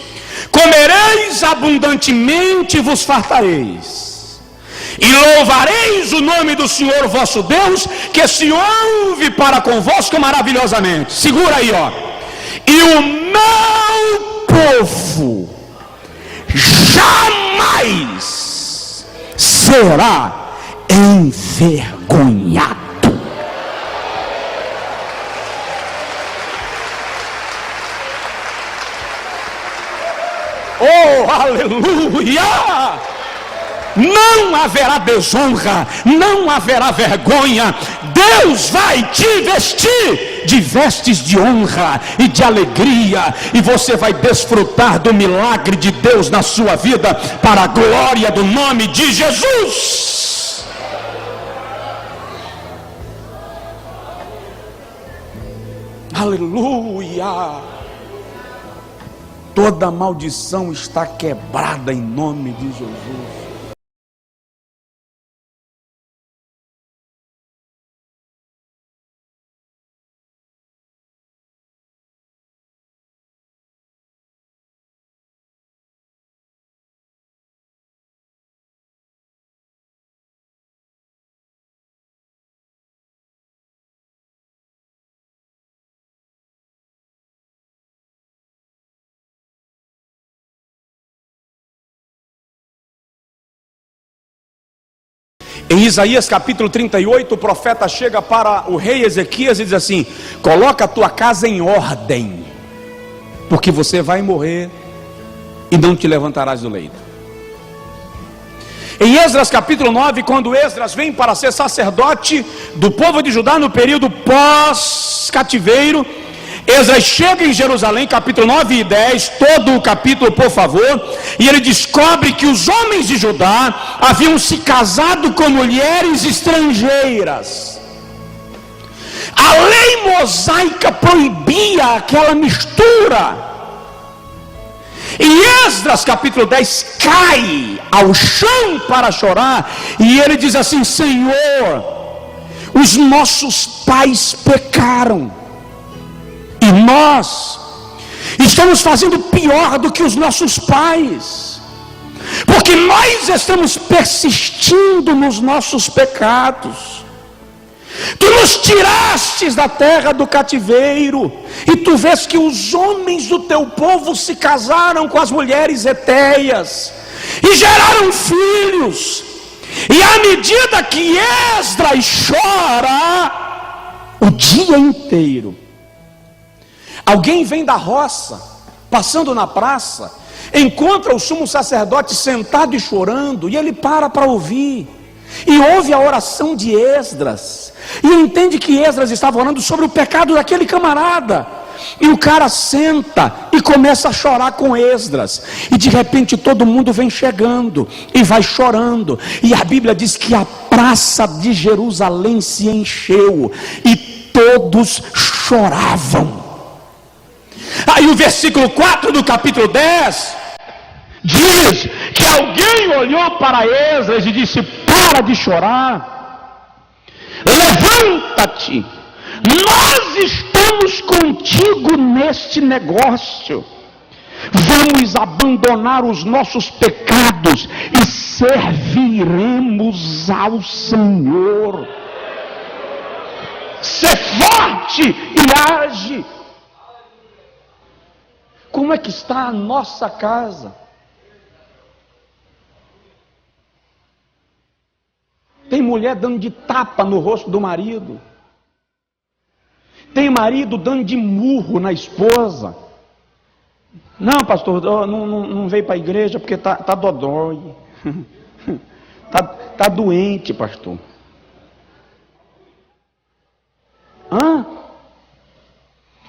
comereis abundantemente e vos fartareis, e louvareis o nome do Senhor vosso Deus, que se ouve para convosco maravilhosamente. Segura aí, ó. E o meu povo jamais será envergonhado. Oh, aleluia! Não haverá desonra, não haverá vergonha. Deus vai te vestir de vestes de honra e de alegria, e você vai desfrutar do milagre de Deus na sua vida, para a glória do nome de Jesus. Aleluia! Toda maldição está quebrada em nome de Jesus. Em Isaías capítulo 38, o profeta chega para o rei Ezequias e diz assim: coloca a tua casa em ordem, porque você vai morrer e não te levantarás do leito. Em Esdras capítulo 9, quando Esdras vem para ser sacerdote do povo de Judá no período pós-cativeiro, Esdras chega em Jerusalém, capítulo 9 e 10, todo o capítulo, por favor, e ele descobre que os homens de Judá haviam se casado com mulheres estrangeiras. A lei mosaica proibia aquela mistura. E Esdras capítulo 10 cai ao chão para chorar, e ele diz assim: Senhor, os nossos pais pecaram, e nós estamos fazendo pior do que os nossos pais, porque nós estamos persistindo nos nossos pecados. Tu nos tirastes da terra do cativeiro, e tu vês que os homens do teu povo se casaram com as mulheres hetéias e geraram filhos. E à medida que Esdras chora o dia inteiro, alguém vem da roça, passando na praça, encontra o sumo sacerdote sentado e chorando, e ele para ouvir, e ouve a oração de Esdras, e entende que Esdras estava orando sobre o pecado daquele camarada, e o cara senta e começa a chorar com Esdras, e de repente todo mundo vem chegando, e vai chorando, e a Bíblia diz que a praça de Jerusalém se encheu, e todos choravam. Aí o versículo 4 do capítulo 10 diz que alguém olhou para Esdras e disse: para de chorar, levanta-te, nós estamos contigo neste negócio, vamos abandonar os nossos pecados e serviremos ao Senhor. Ser forte e age. Como é que está a nossa casa? mulher dando de tapa no rosto do marido. Tem marido dando de murro na esposa. Não, pastor, não veio para a igreja porque tá dodói. tá doente, pastor.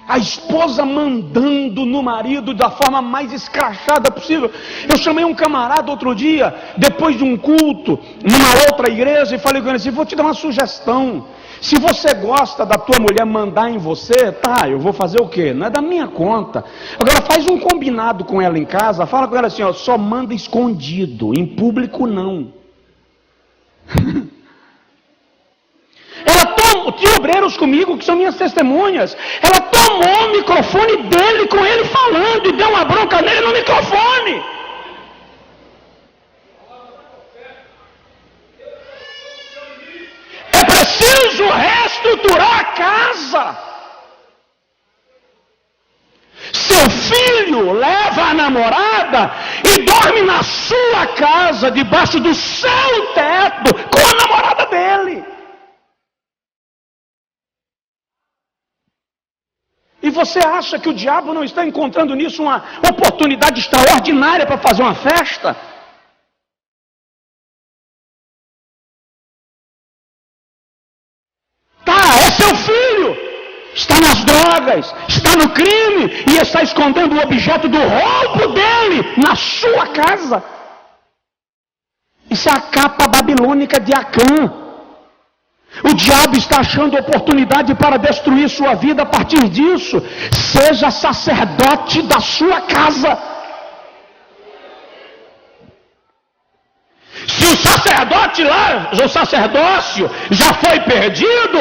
A esposa mandando no marido da forma mais escrachada possível. Eu chamei um camarada outro dia, depois de um culto, numa outra igreja, e falei com ele assim: vou te dar uma sugestão. Se você gosta da tua mulher mandar em você, tá, eu vou fazer o quê? Não é da minha conta. Agora faz um combinado com ela em casa, fala com ela assim, ó, só manda escondido, em público não. Tinha obreiros comigo que são minhas testemunhas. Ela tomou o microfone dele com ele falando e deu uma bronca nele no microfone. É preciso reestruturar a casa. Seu filho leva a namorada e dorme na sua casa, debaixo do seu teto, com a namorada dele. E você acha que o diabo não está encontrando nisso uma oportunidade extraordinária para fazer uma festa? Tá, é seu filho. Está nas drogas, está no crime e está escondendo o objeto do roubo dele na sua casa. Isso é a capa babilônica de Acã. O diabo está achando oportunidade para destruir sua vida a partir disso. Seja sacerdote da sua casa. Se o sacerdote lá, o sacerdócio já foi perdido,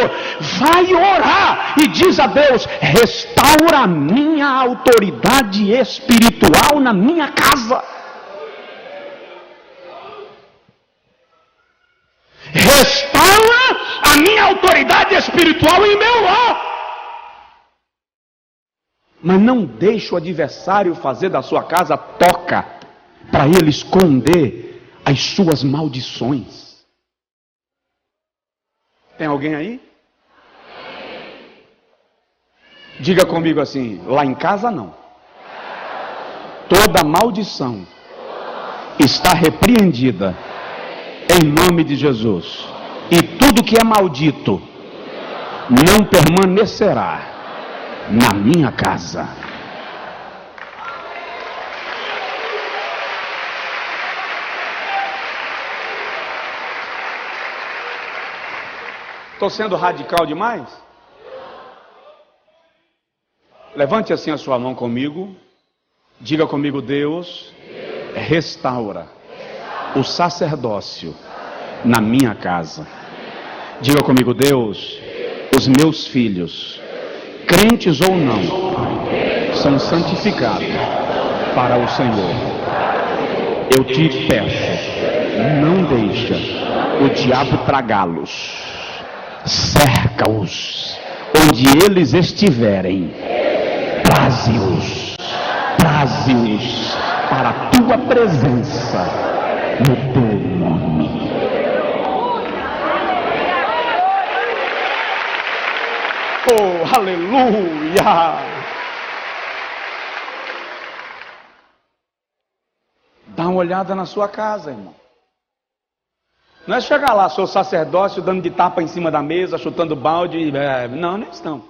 vai orar e diz a Deus: restaura a minha autoridade espiritual na minha casa. Restaura a minha autoridade espiritual em meu lar. Mas não deixe o adversário fazer da sua casa toca para ele esconder as suas maldições. Tem alguém aí? Diga comigo assim: lá em casa não. Toda maldição está repreendida em nome de Jesus. E tudo que é maldito não permanecerá na minha casa. Estou sendo radical demais? Levante assim a sua mão comigo. Diga comigo: Deus restaura o sacerdócio na minha casa. Diga comigo: Deus, os meus filhos, crentes ou não, são santificados para o Senhor. Eu te peço, não deixa o diabo tragá-los. Cerca-os onde eles estiverem. Traze-os para a tua presença, no teu nome. Oh, aleluia! Dá uma olhada na sua casa, irmão. Não é chegar lá, seu sacerdócio, dando de tapa em cima da mesa, chutando balde. Não, não é isso não.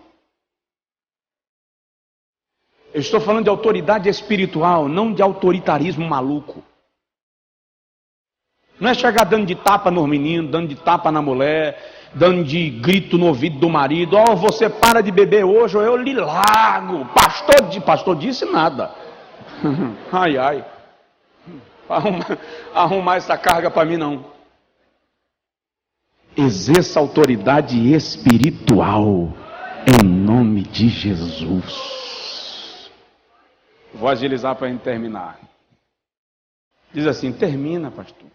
Eu estou falando de autoridade espiritual, não de autoritarismo maluco. Não é chegar dando de tapa nos meninos, dando de tapa na mulher, dando de grito no ouvido do marido. Oh, você para de beber hoje ou eu lhe largo. Pastor disse nada. Ai, ai. Arrumar essa carga para mim não. Exerça autoridade espiritual em nome de Jesus. Vou agilizar para a gente terminar. Diz assim: termina, pastor.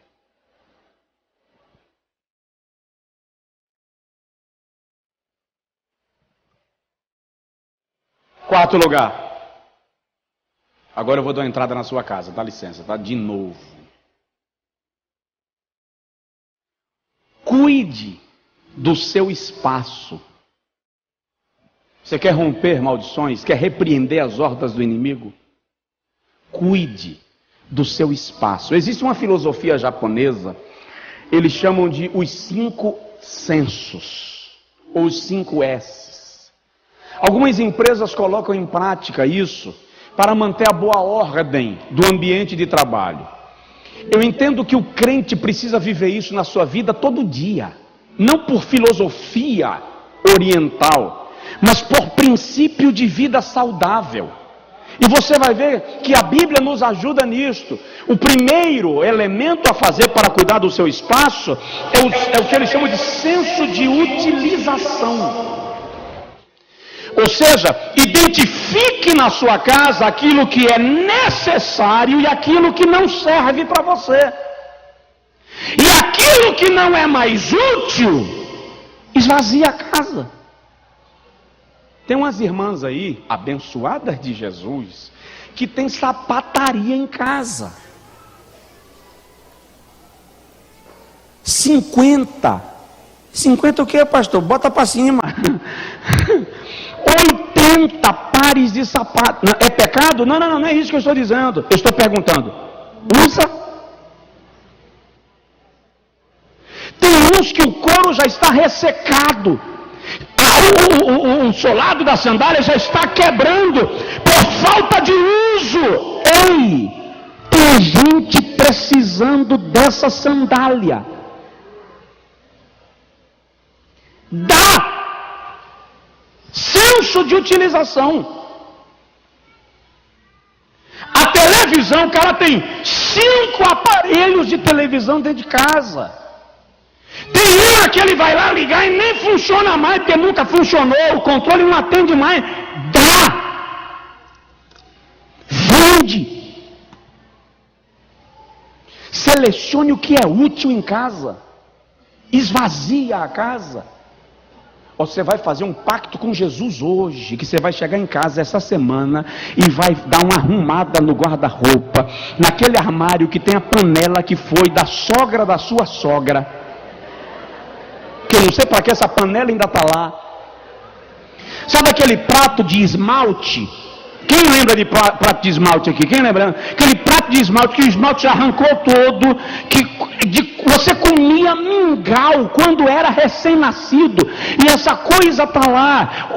Quarto lugar. Agora eu vou dar uma entrada na sua casa, dá licença, tá? De novo. Cuide Cuide do seu espaço. Você quer romper maldições? Quer repreender as hordas do inimigo? Cuide do seu espaço. Existe uma filosofia japonesa, eles chamam de os 5 sensos, ou os 5 S's. Algumas empresas colocam em prática isso para manter a boa ordem do ambiente de trabalho. Eu entendo que o crente precisa viver isso na sua vida todo dia, não por filosofia oriental, mas por princípio de vida saudável. E você vai ver que a Bíblia nos ajuda nisto. O primeiro elemento a fazer para cuidar do seu espaço é o que eles chamam de senso de utilização. Ou seja, identifique na sua casa aquilo que é necessário e aquilo que não serve para você. E aquilo que não é mais útil, esvazie a casa. Tem umas irmãs aí, abençoadas de Jesus, que tem sapataria em casa. 50 o que, pastor? Bota para cima. 80 pares de sapato. É pecado? Não é isso que eu estou dizendo. Eu estou perguntando. Usa? Tem uns que o couro já está ressecado. O solado da sandália já está quebrando por falta de uso. Ei, tem gente precisando dessa sandália. Dá senso de utilização. A televisão, o cara tem 5 aparelhos de televisão dentro de casa. Tem uma que ele vai lá ligar e nem funciona mais, porque nunca funcionou, o controle não atende mais. Dá! Vende! Selecione o que é útil em casa. Esvazia a casa. Ou você vai fazer um pacto com Jesus hoje, que você vai chegar em casa essa semana e vai dar uma arrumada no guarda-roupa, naquele armário que tem a panela que foi da sogra da sua sogra. Que eu não sei para que essa panela ainda está lá. Sabe aquele prato de esmalte? Quem lembra de prato de esmalte aqui? Quem lembra? Aquele prato de esmalte que o esmalte já arrancou todo, você comia mingau quando era recém-nascido, e essa coisa está lá.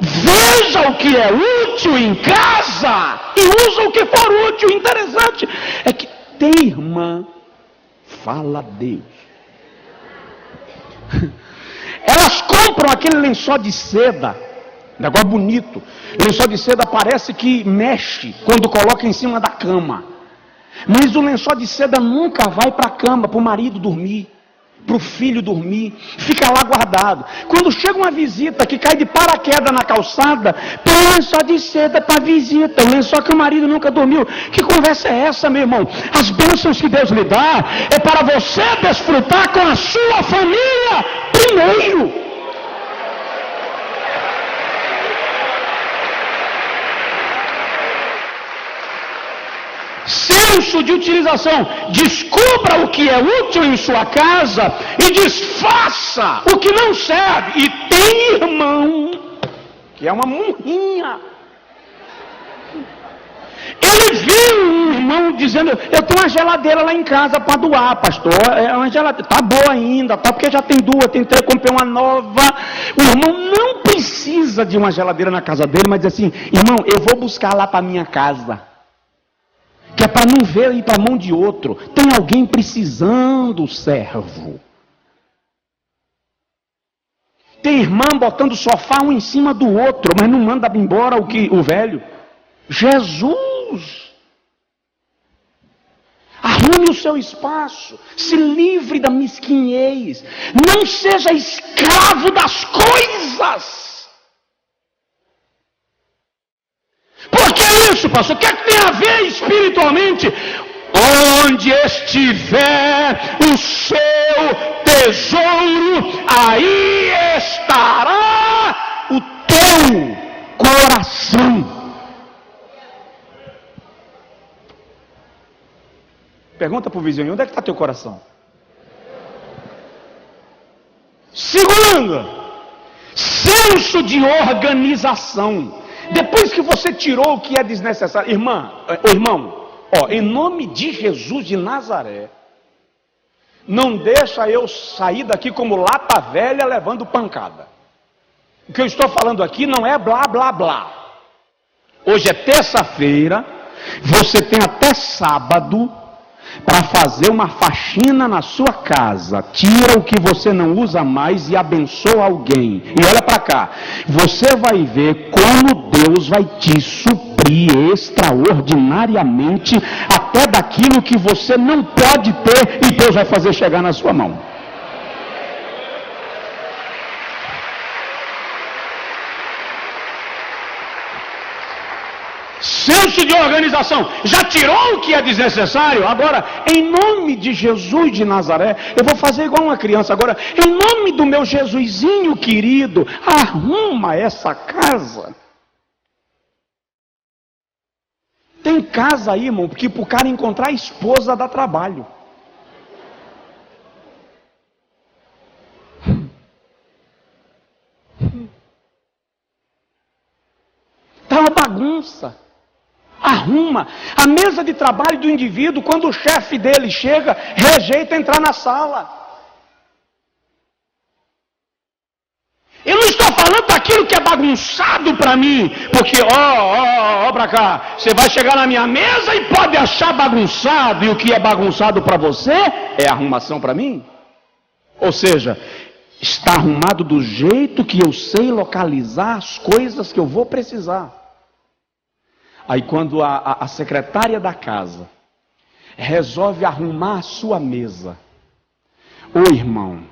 Veja o que é útil em casa e usa o que for útil. Interessante é que tem irmã, fala a Deus, elas compram aquele lençol de seda, negócio bonito. Lençol de seda parece que mexe quando coloca em cima da cama. Mas o lençol de seda nunca vai para a cama, para o marido dormir, para o filho dormir. Fica lá guardado. Quando chega uma visita que cai de paraquedas na calçada, tem um lençol de seda para visita. O lençol que o marido nunca dormiu. Que conversa é essa, meu irmão? As bênçãos que Deus lhe dá é para você desfrutar com a sua família primeiro. Senso de utilização. Descubra o que é útil em sua casa e desfaça o que não serve. E tem irmão que é uma murrinha. Ele viu um irmão dizendo: eu tenho uma geladeira lá em casa para doar, pastor. É uma geladeira, tá boa ainda, tá, porque já tem 2, tem 3, comprei uma nova. O irmão não precisa de uma geladeira na casa dele, mas diz assim: irmão, eu vou buscar lá para minha casa, que é para não ver ir para a mão de outro. Tem alguém precisando, servo. Tem irmã botando o sofá um em cima do outro, mas não manda embora o velho. Jesus! Arrume o seu espaço, se livre da mesquinhez, não seja escravo das coisas. Por que isso, pastor? O que é que tem a ver espiritualmente? Onde estiver o seu tesouro, aí estará o teu coração. Pergunta para o vizinho: onde é que está teu coração? Segundo, senso de organização. Depois que você tirou o que é desnecessário, irmão, em nome de Jesus de Nazaré, não deixa eu sair daqui como lata velha levando pancada. O que eu estou falando aqui não é blá blá blá. Hoje é terça-feira, você tem até sábado para fazer uma faxina na sua casa. Tira o que você não usa mais e abençoa alguém. E olha para cá, você vai ver como Deus vai te suprir extraordinariamente até daquilo que você não pode ter, e Deus vai fazer chegar na sua mão. Senso de organização. Já tirou o que é desnecessário? Agora, em nome de Jesus de Nazaré, eu vou fazer igual uma criança. Agora, em nome do meu Jesusinho querido, arruma essa casa. Tem casa aí, irmão, porque para o cara encontrar a esposa dá trabalho. Tá uma bagunça. Arruma. A mesa de trabalho do indivíduo, quando o chefe dele chega, rejeita entrar na sala. Eu não estou falando daquilo que é bagunçado para mim, porque, ó para cá, você vai chegar na minha mesa e pode achar bagunçado, e o que é bagunçado para você é arrumação para mim. Ou seja, está arrumado do jeito que eu sei localizar as coisas que eu vou precisar. Aí quando a secretária da casa resolve arrumar a sua mesa, irmão,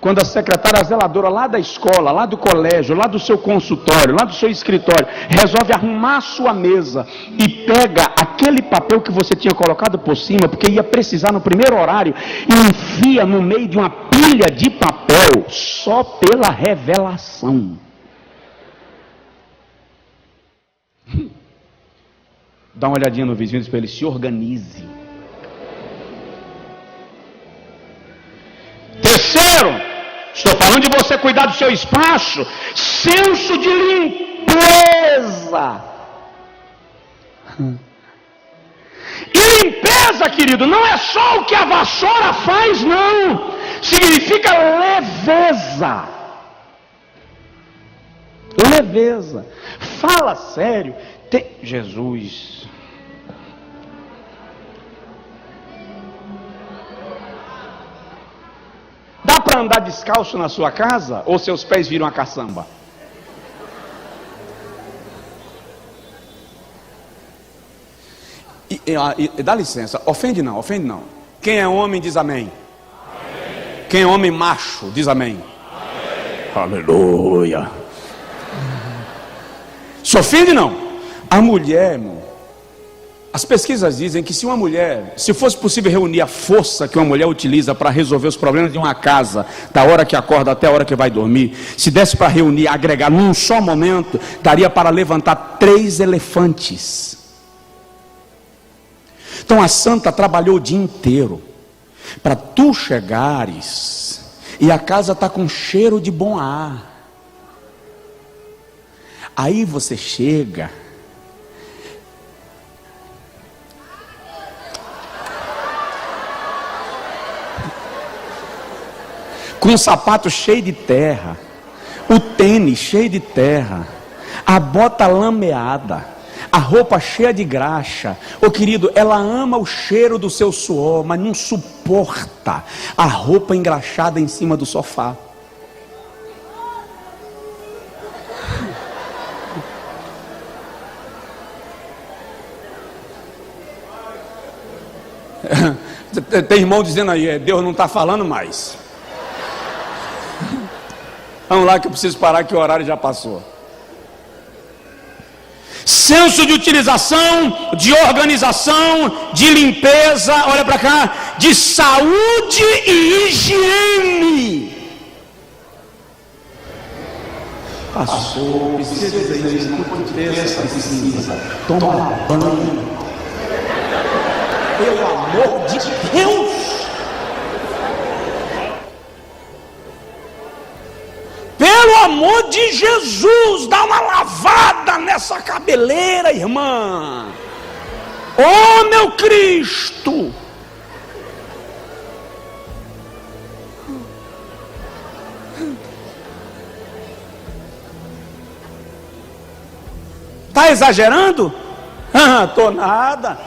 quando a secretária zeladora lá da escola, lá do colégio, lá do seu consultório, lá do seu escritório, resolve arrumar a sua mesa e pega aquele papel que você tinha colocado por cima, porque ia precisar no primeiro horário, e enfia no meio de uma pilha de papel, só pela revelação. Dá uma olhadinha no vizinho para ele se organize. Terceiro, estou falando de você cuidar do seu espaço, senso de limpeza. E limpeza, querido, não é só o que a vassoura faz, não. Significa leveza. Leveza. Fala sério. Jesus. Dá para andar descalço na sua casa? Ou seus pés viram a caçamba? Dá licença, ofende não. Quem é homem diz amém. Amém. Quem é homem macho diz amém. Amém. Aleluia. Se ofende não. A mulher, irmão, as pesquisas dizem que se fosse possível reunir a força que uma mulher utiliza para resolver os problemas de uma casa, da hora que acorda até a hora que vai dormir, se desse para reunir, agregar num só momento, daria para levantar 3 elefantes. Então a santa trabalhou o dia inteiro para tu chegares e a casa está com cheiro de bom ar. Aí você chega, com o sapato cheio de terra, o tênis cheio de terra, a bota lameada, a roupa cheia de graxa. Querido, ela ama o cheiro do seu suor, mas não suporta a roupa engraxada em cima do sofá. Tem irmão dizendo aí, Deus não está falando mais. Vamos lá que eu preciso parar, que o horário já passou. Senso de utilização, de organização, de limpeza, olha para cá, de saúde e higiene. Pastor, precisa dizer isso, não precisa. Toma banho. Pelo amor de Deus. amor de Jesus, dá uma lavada nessa cabeleira, irmã. Oh, meu Cristo! Está exagerando? Tô nada.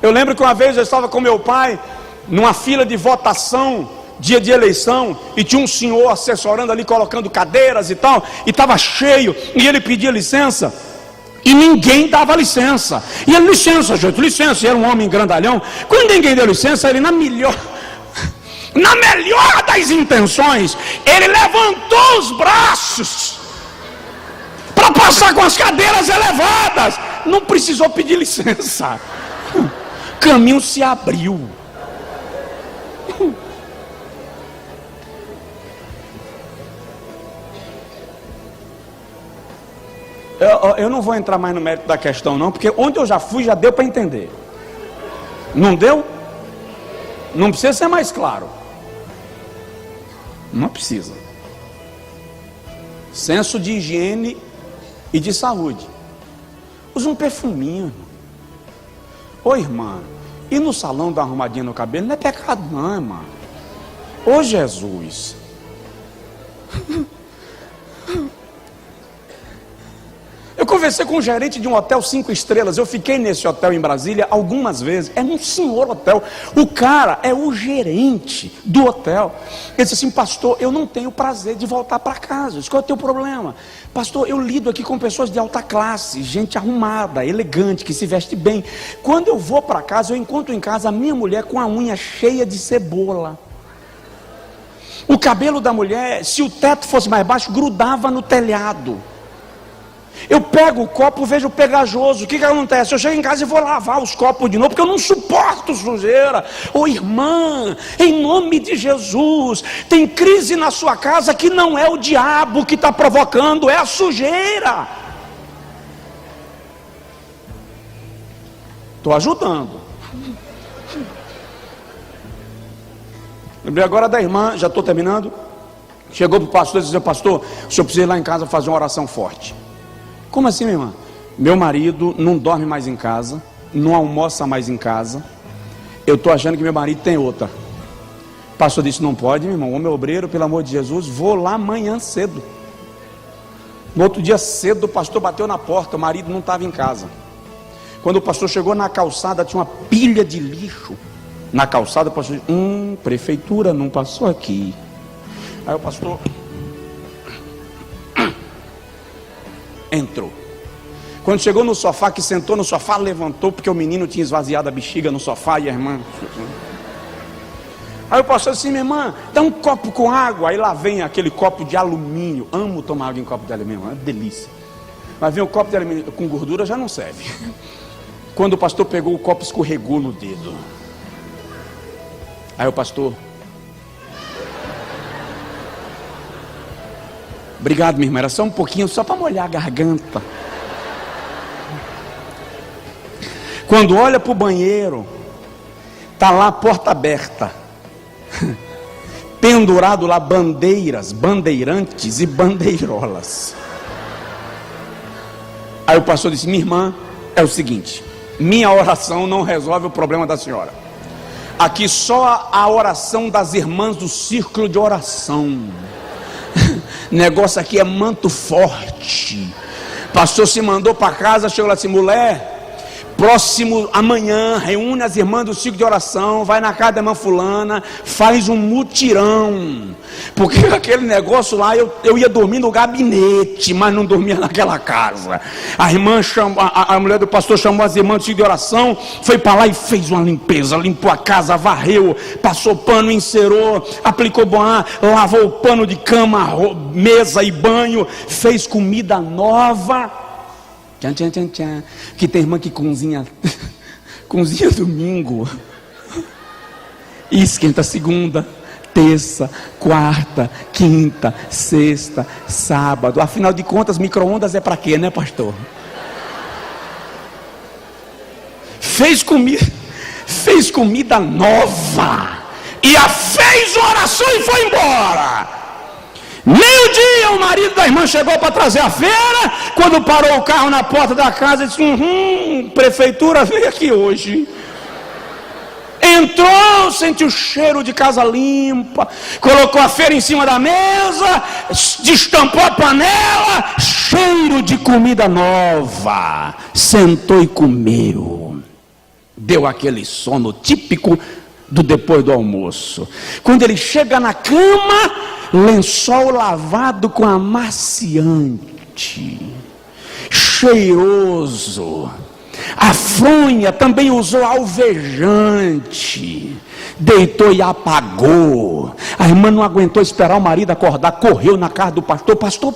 Eu lembro que uma vez eu estava com meu pai numa fila de votação, dia de eleição, e tinha um senhor assessorando ali, colocando cadeiras e tal, e estava cheio, e ele pedia licença, e ninguém dava licença. E ele, licença, gente, licença. E era um homem grandalhão. Quando ninguém deu licença, ele na melhor das intenções, ele levantou os braços para passar com as cadeiras elevadas. Não precisou pedir licença. O caminho se abriu. Eu não vou entrar mais no mérito da questão não, porque onde eu já fui já deu para entender. Não deu? Não precisa ser mais claro. Não precisa. Senso de higiene e de saúde. Usa um perfuminho, irmão. Ô irmã, ir no salão dar uma arrumadinha no cabelo não é pecado não, irmã. Ô Jesus. Eu conversei com um gerente de um hotel 5 estrelas. Eu fiquei nesse hotel em Brasília algumas vezes. É um senhor hotel. O cara é o gerente do hotel. Ele disse assim: pastor, eu não tenho prazer de voltar para casa. Eu disse: qual é o teu problema? Pastor, eu lido aqui com pessoas de alta classe, gente arrumada, elegante, que se veste bem. Quando eu vou para casa, eu encontro em casa a minha mulher com a unha cheia de cebola. O cabelo da mulher, se o teto fosse mais baixo, grudava no telhado. Eu pego o copo, vejo pegajoso. O que acontece? Eu chego em casa e vou lavar os copos de novo, porque eu não suporto sujeira. Ô irmã, em nome de Jesus, tem crise na sua casa que não é o diabo que está provocando, é a sujeira. Estou ajudando. Lembrei agora da irmã, já estou terminando. Chegou para o pastor e disse: pastor, o senhor precisa ir lá em casa fazer uma oração forte. Como assim, minha irmã? Meu marido não dorme mais em casa, não almoça mais em casa. Eu estou achando que meu marido tem outra. O pastor disse: não pode, meu irmão, homem obreiro, pelo amor de Jesus, vou lá amanhã cedo. No outro dia cedo, o pastor bateu na porta, o marido não estava em casa. Quando o pastor chegou na calçada, tinha uma pilha de lixo na calçada. O pastor disse: prefeitura não passou aqui. Aí o pastor entrou. Quando chegou no sofá, que sentou no sofá, levantou, porque o menino tinha esvaziado a bexiga no sofá e a irmã. Aí o pastor disse: minha irmã, dá um copo com água. Aí lá vem aquele copo de alumínio. Amo tomar água em copo de alumínio, é uma delícia. Mas vem o copo de alumínio com gordura, já não serve. Quando o pastor pegou o copo, escorregou no dedo. Aí o pastor: obrigado, minha irmã, era só um pouquinho, só para molhar a garganta. Quando olha para o banheiro, está lá a porta aberta, pendurado lá bandeiras, bandeirantes e bandeirolas. Aí o pastor disse: minha irmã, é o seguinte, minha oração não resolve o problema da senhora. Aqui só a oração das irmãs do círculo de oração. Negócio aqui é manto forte. Pastor se mandou para casa, chegou lá assim: mulher, próximo amanhã, reúne as irmãs do ciclo de oração, vai na casa da irmã fulana, faz um mutirão, porque aquele negócio lá, eu ia dormir no gabinete, mas não dormia naquela casa. A irmã chamou, a mulher do pastor chamou as irmãs do ciclo de oração, foi para lá e fez uma limpeza, limpou a casa, varreu, passou pano, encerou, aplicou boan, lavou o pano de cama, mesa e banho, fez comida nova. Tchan, tchan, tchan, tchan. Que tem irmã que cozinha domingo e esquenta segunda, terça, quarta, quinta, sexta, sábado. Afinal de contas, micro-ondas é para quê, né, pastor? Fez comida nova e fez oração e foi embora. Meio-dia, o marido da irmã chegou para trazer a feira. Quando parou o carro na porta da casa, disse: prefeitura veio aqui hoje. Entrou, sentiu o cheiro de casa limpa, colocou a feira em cima da mesa, destampou a panela, cheiro de comida nova. Sentou e comeu. Deu aquele sono típico do depois do almoço. Quando ele chega na cama, lençol lavado com amaciante, cheiroso. A fronha também usou alvejante. Deitou e apagou. A irmã não aguentou esperar o marido acordar, correu na casa do pastor. Pastor,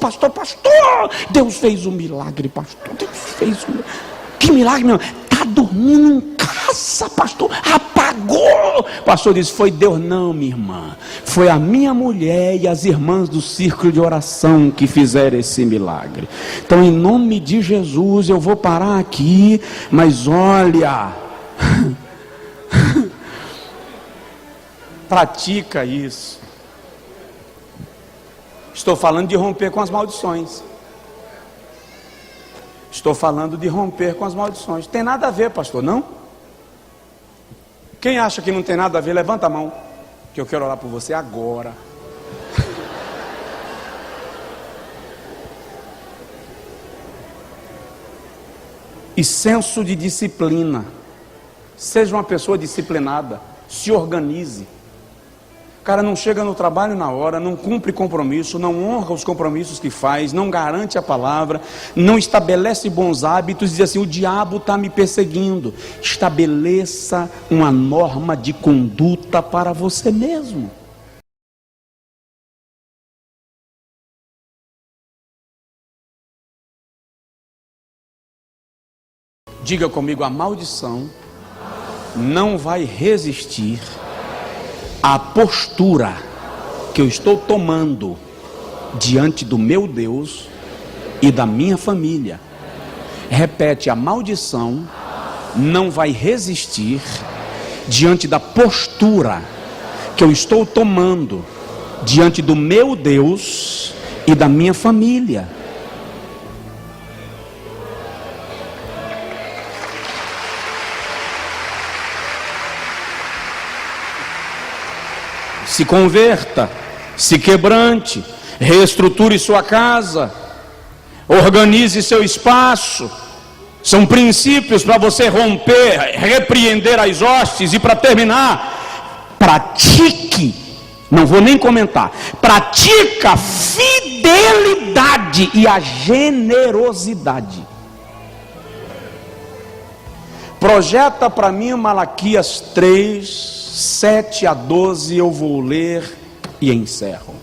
Deus fez um milagre, pastor. Deus fez um milagre. Que milagre, meu irmão? Está dormindo em casa, pastor. Apagou. O pastor disse: foi Deus não, minha irmã. Foi a minha mulher e as irmãs do círculo de oração que fizeram esse milagre. Então, em nome de Jesus, eu vou parar aqui. Mas olha, pratica isso. Estou falando de romper com as maldições. Estou falando de romper com as maldições. Tem nada a ver, pastor, não? Quem acha que não tem nada a ver, levanta a mão, que eu quero orar por você agora. E senso de disciplina. Seja uma pessoa disciplinada. Se organize. O cara não chega no trabalho na hora, não cumpre compromisso, não honra os compromissos que faz, não garante a palavra, não estabelece bons hábitos, diz assim: o diabo está me perseguindo. Estabeleça uma norma de conduta para você mesmo. Diga comigo: a maldição não vai resistir à postura que eu estou tomando diante do meu Deus e da minha família. Repete: a maldição não vai resistir diante da postura que eu estou tomando diante do meu Deus e da minha família. Se converta, se quebrante, reestruture sua casa, organize seu espaço. São princípios para você romper, repreender as hostes. E para terminar, pratique, não vou nem comentar, pratica a fidelidade e a generosidade. Projeta para mim Malaquias 3, 7 a 12, eu vou ler e encerro.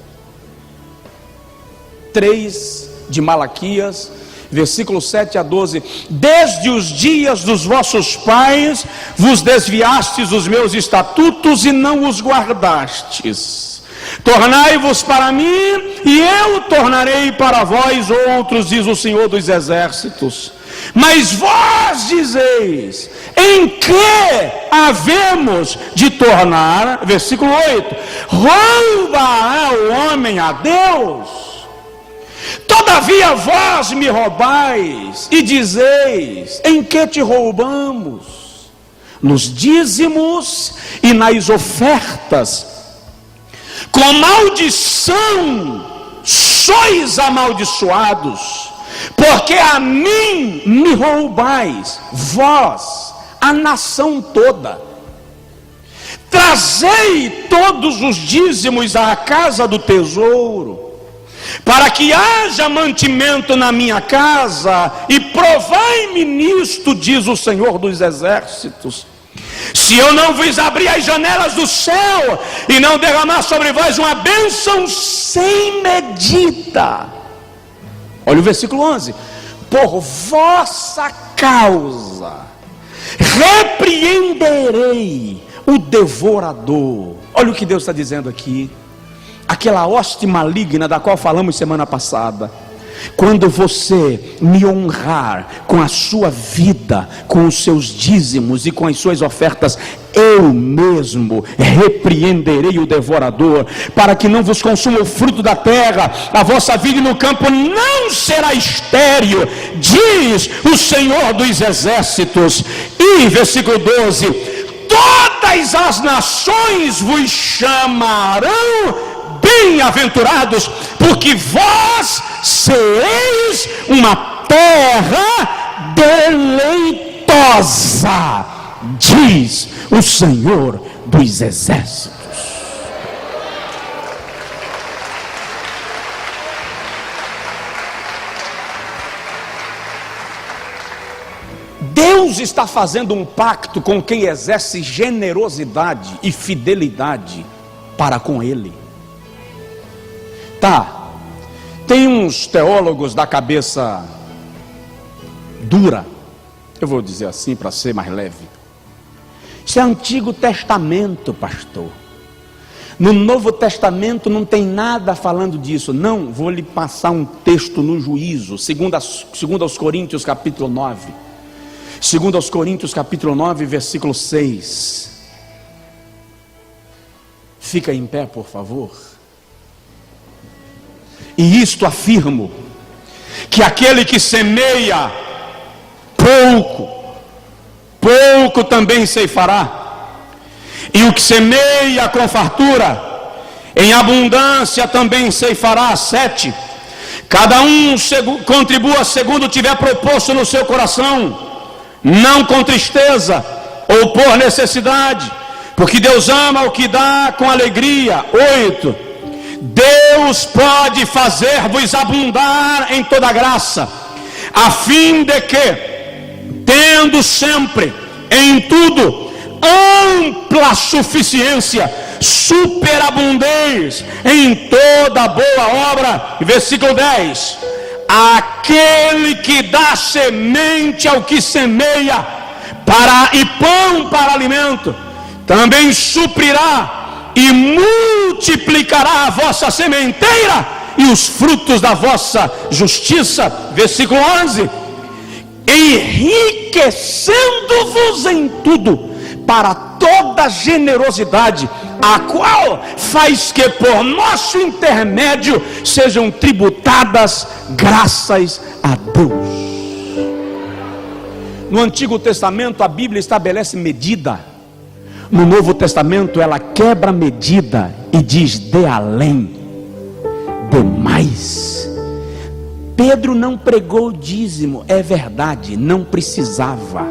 3 de Malaquias, versículo 7 a 12. Desde os dias dos vossos pais vos desviastes dos meus estatutos e não os guardastes. Tornai-vos para mim e eu tornarei para vós outros, diz o Senhor dos Exércitos. Mas vós dizeis: em que havemos de tornar? Versículo 8: roubará o homem a Deus? Todavia vós me roubais e dizeis: em que te roubamos? Nos dízimos e nas ofertas. Com maldição sois amaldiçoados, porque a mim me roubais, vós, a nação toda. Trazei todos os dízimos à casa do tesouro, para que haja mantimento na minha casa, e provai-me nisto, diz o Senhor dos Exércitos, se eu não vos abrir as janelas do céu e não derramar sobre vós uma bênção sem medida. Olha o versículo 11: por vossa causa repreenderei o devorador. Olha o que Deus está dizendo aqui. Aquela hoste maligna da qual falamos semana passada, quando você me honrar com a sua vida, com os seus dízimos e com as suas ofertas, eu mesmo repreenderei o devorador, para que não vos consuma o fruto da terra, a vossa vida no campo não será estéril, diz o Senhor dos exércitos. E versículo 12: todas as nações vos chamarão bem-aventurados, porque vós sereis uma terra deleitosa, diz o Senhor dos exércitos. Deus está fazendo um pacto com quem exerce generosidade e fidelidade para com Ele. Tá, tem uns teólogos da cabeça dura, eu vou dizer assim para ser mais leve. Isso é Antigo Testamento, pastor. No Novo Testamento não tem nada falando disso. Não, vou lhe passar um texto no Juízo, segundo aos Coríntios capítulo 9. Segundo aos Coríntios capítulo 9, versículo 6. Fica em pé, por favor. E isto afirmo, que aquele que semeia pouco também ceifará, e o que semeia com fartura, em abundância também ceifará. 7. Cada um contribua segundo tiver proposto no seu coração, não com tristeza ou por necessidade, porque Deus ama o que dá com alegria. 8. Deus pode fazer-vos abundar em toda graça, a fim de que, tendo sempre em tudo ampla suficiência, superabundeis em toda boa obra. Versículo 10: aquele que dá semente ao que semeia e pão para alimento, também suprirá e multiplicará a vossa sementeira e os frutos da vossa justiça. Versículo 11: enriquecendo-vos em tudo para toda generosidade, a qual faz que por nosso intermédio sejam tributadas graças a Deus. No Antigo Testamento a Bíblia estabelece medida. No Novo Testamento ela quebra a medida e diz: dê além, dê mais. Pedro não pregou dízimo, é verdade, não precisava.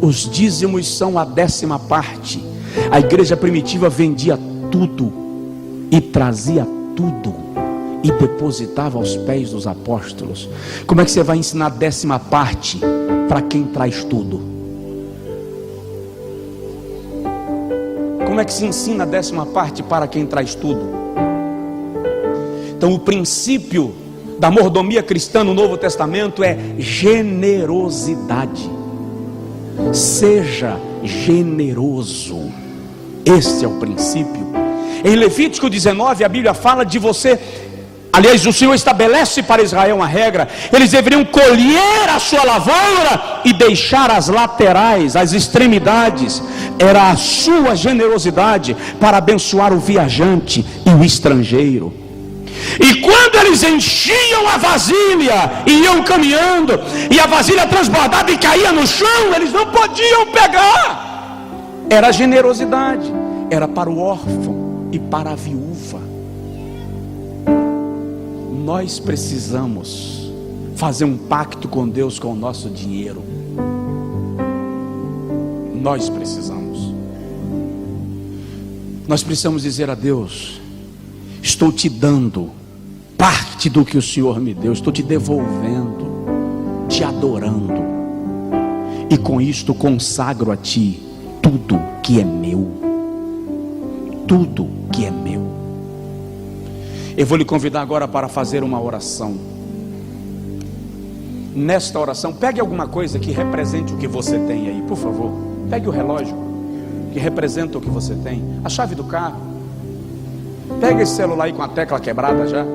Os dízimos são a 10ª parte. A igreja primitiva vendia tudo e trazia tudo e depositava aos pés dos apóstolos. Como é que você vai ensinar a 10ª parte para quem traz tudo? Como é que se ensina a 10ª parte para quem traz tudo? Então o princípio da mordomia cristã no Novo Testamento é generosidade. Seja generoso. Este é o princípio. Em Levítico 19 a Bíblia fala de você. Aliás, o Senhor estabelece para Israel uma regra: eles deveriam colher a sua lavoura e deixar as laterais, as extremidades. Era a sua generosidade para abençoar o viajante e o estrangeiro. E quando eles enchiam a vasilha e iam caminhando, e a vasilha transbordava e caía no chão, eles não podiam pegar. Era generosidade, era para o órfão e para a viúva. Nós precisamos fazer um pacto com Deus com o nosso dinheiro. Nós precisamos dizer a Deus: estou te dando parte do que o Senhor me deu, estou te devolvendo, te adorando, e com isto consagro a ti tudo que é meu. Tudo que é meu. Eu vou lhe convidar agora para fazer uma oração. Nesta oração, pegue alguma coisa que represente o que você tem aí, por favor. Pegue o relógio que representa o que você tem, a chave do carro. Pega esse celular aí com a tecla quebrada já.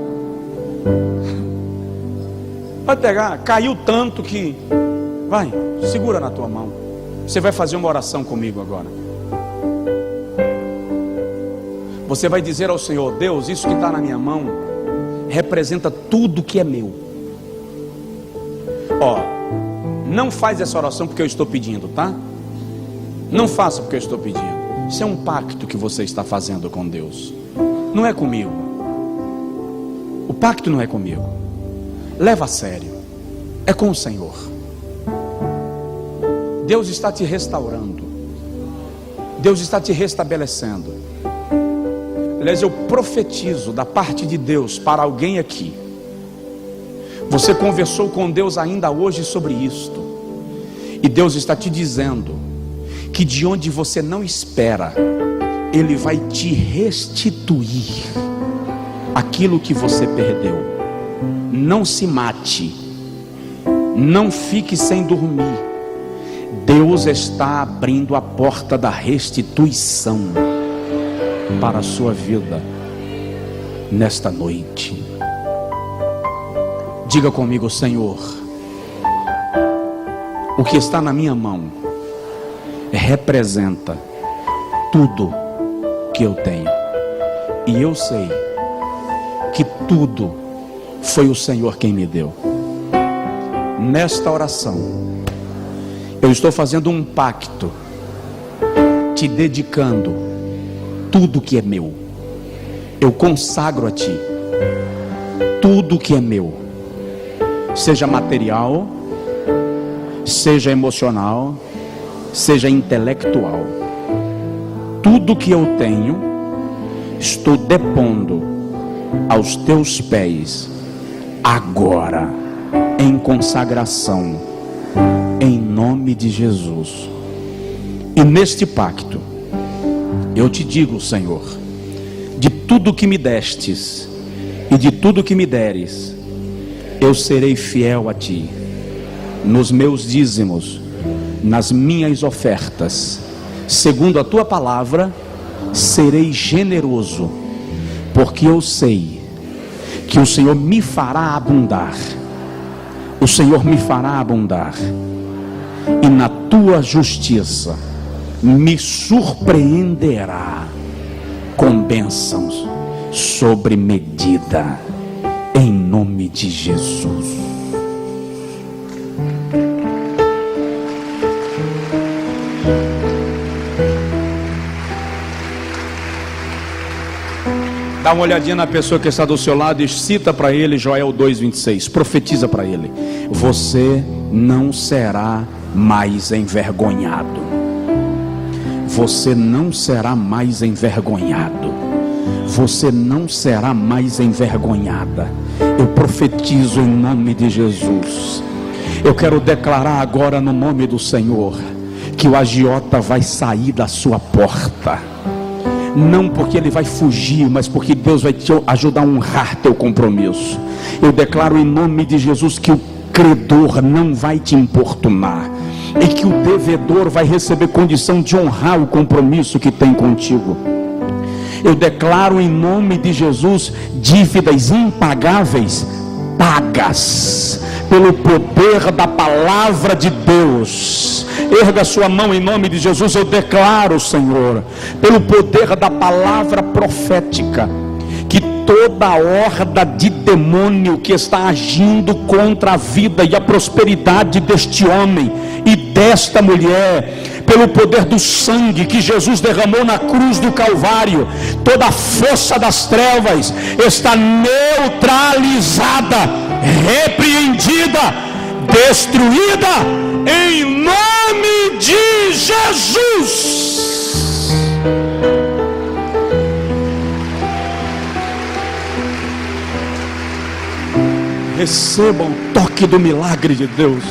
Vai pegar, caiu tanto que... Vai, segura na tua mão. Você vai fazer uma oração comigo agora. Você vai dizer ao Senhor: Deus, isso que está na minha mão representa tudo que é meu. Ó, não faz essa oração porque eu estou pedindo, tá? Não faça porque eu estou pedindo. Isso é um pacto que você está fazendo com Deus. Não é comigo. O pacto não é comigo. Leva a sério. É com o Senhor. Deus está te restaurando. Deus está te restabelecendo. Aliás, eu profetizo da parte de Deus para alguém aqui. Você conversou com Deus ainda hoje sobre isto. E Deus está te dizendo que de onde você não espera, Ele vai te restituir aquilo que você perdeu. Não se mate. Não fique sem dormir. Deus está abrindo a porta da restituição para a sua vida nesta noite. Diga comigo: Senhor, o que está na minha mão representa tudo que eu tenho, e eu sei que tudo foi o Senhor quem me deu. Nesta oração eu estou fazendo um pacto, te dedicando tudo que é meu. Eu consagro a ti tudo que é meu, seja material, seja emocional, seja intelectual. Tudo que eu tenho, estou depondo aos teus pés agora, em consagração, em nome de Jesus. E neste pacto eu te digo, Senhor, de tudo que me destes e de tudo que me deres, eu serei fiel a ti, nos meus dízimos, nas minhas ofertas, segundo a tua palavra, serei generoso, porque eu sei que o Senhor me fará abundar. O Senhor me fará abundar, e na tua justiça me surpreenderá com bênçãos sobre medida, em nome de Jesus. Dá uma olhadinha na pessoa que está do seu lado e cita para ele Joel 2:26. Profetiza para ele: você não será mais envergonhado. Você não será mais envergonhado. Você não será mais envergonhada. Eu profetizo em nome de Jesus. Eu quero declarar agora no nome do Senhor que o agiota vai sair da sua porta. Não porque ele vai fugir, mas porque Deus vai te ajudar a honrar teu compromisso. Eu declaro em nome de Jesus que o credor não vai te importunar, e que o devedor vai receber condição de honrar o compromisso que tem contigo. Eu declaro em nome de Jesus dívidas impagáveis pagas pelo poder da palavra de Deus. Erga sua mão em nome de Jesus. Eu declaro, Senhor, pelo poder da palavra profética, que toda a horda de demônio que está agindo contra a vida e a prosperidade deste homem e desta mulher, pelo poder do sangue que Jesus derramou na cruz do Calvário, toda a força das trevas está neutralizada, repreendida, destruída em nome de Jesus. Recebam o toque do milagre de Deus.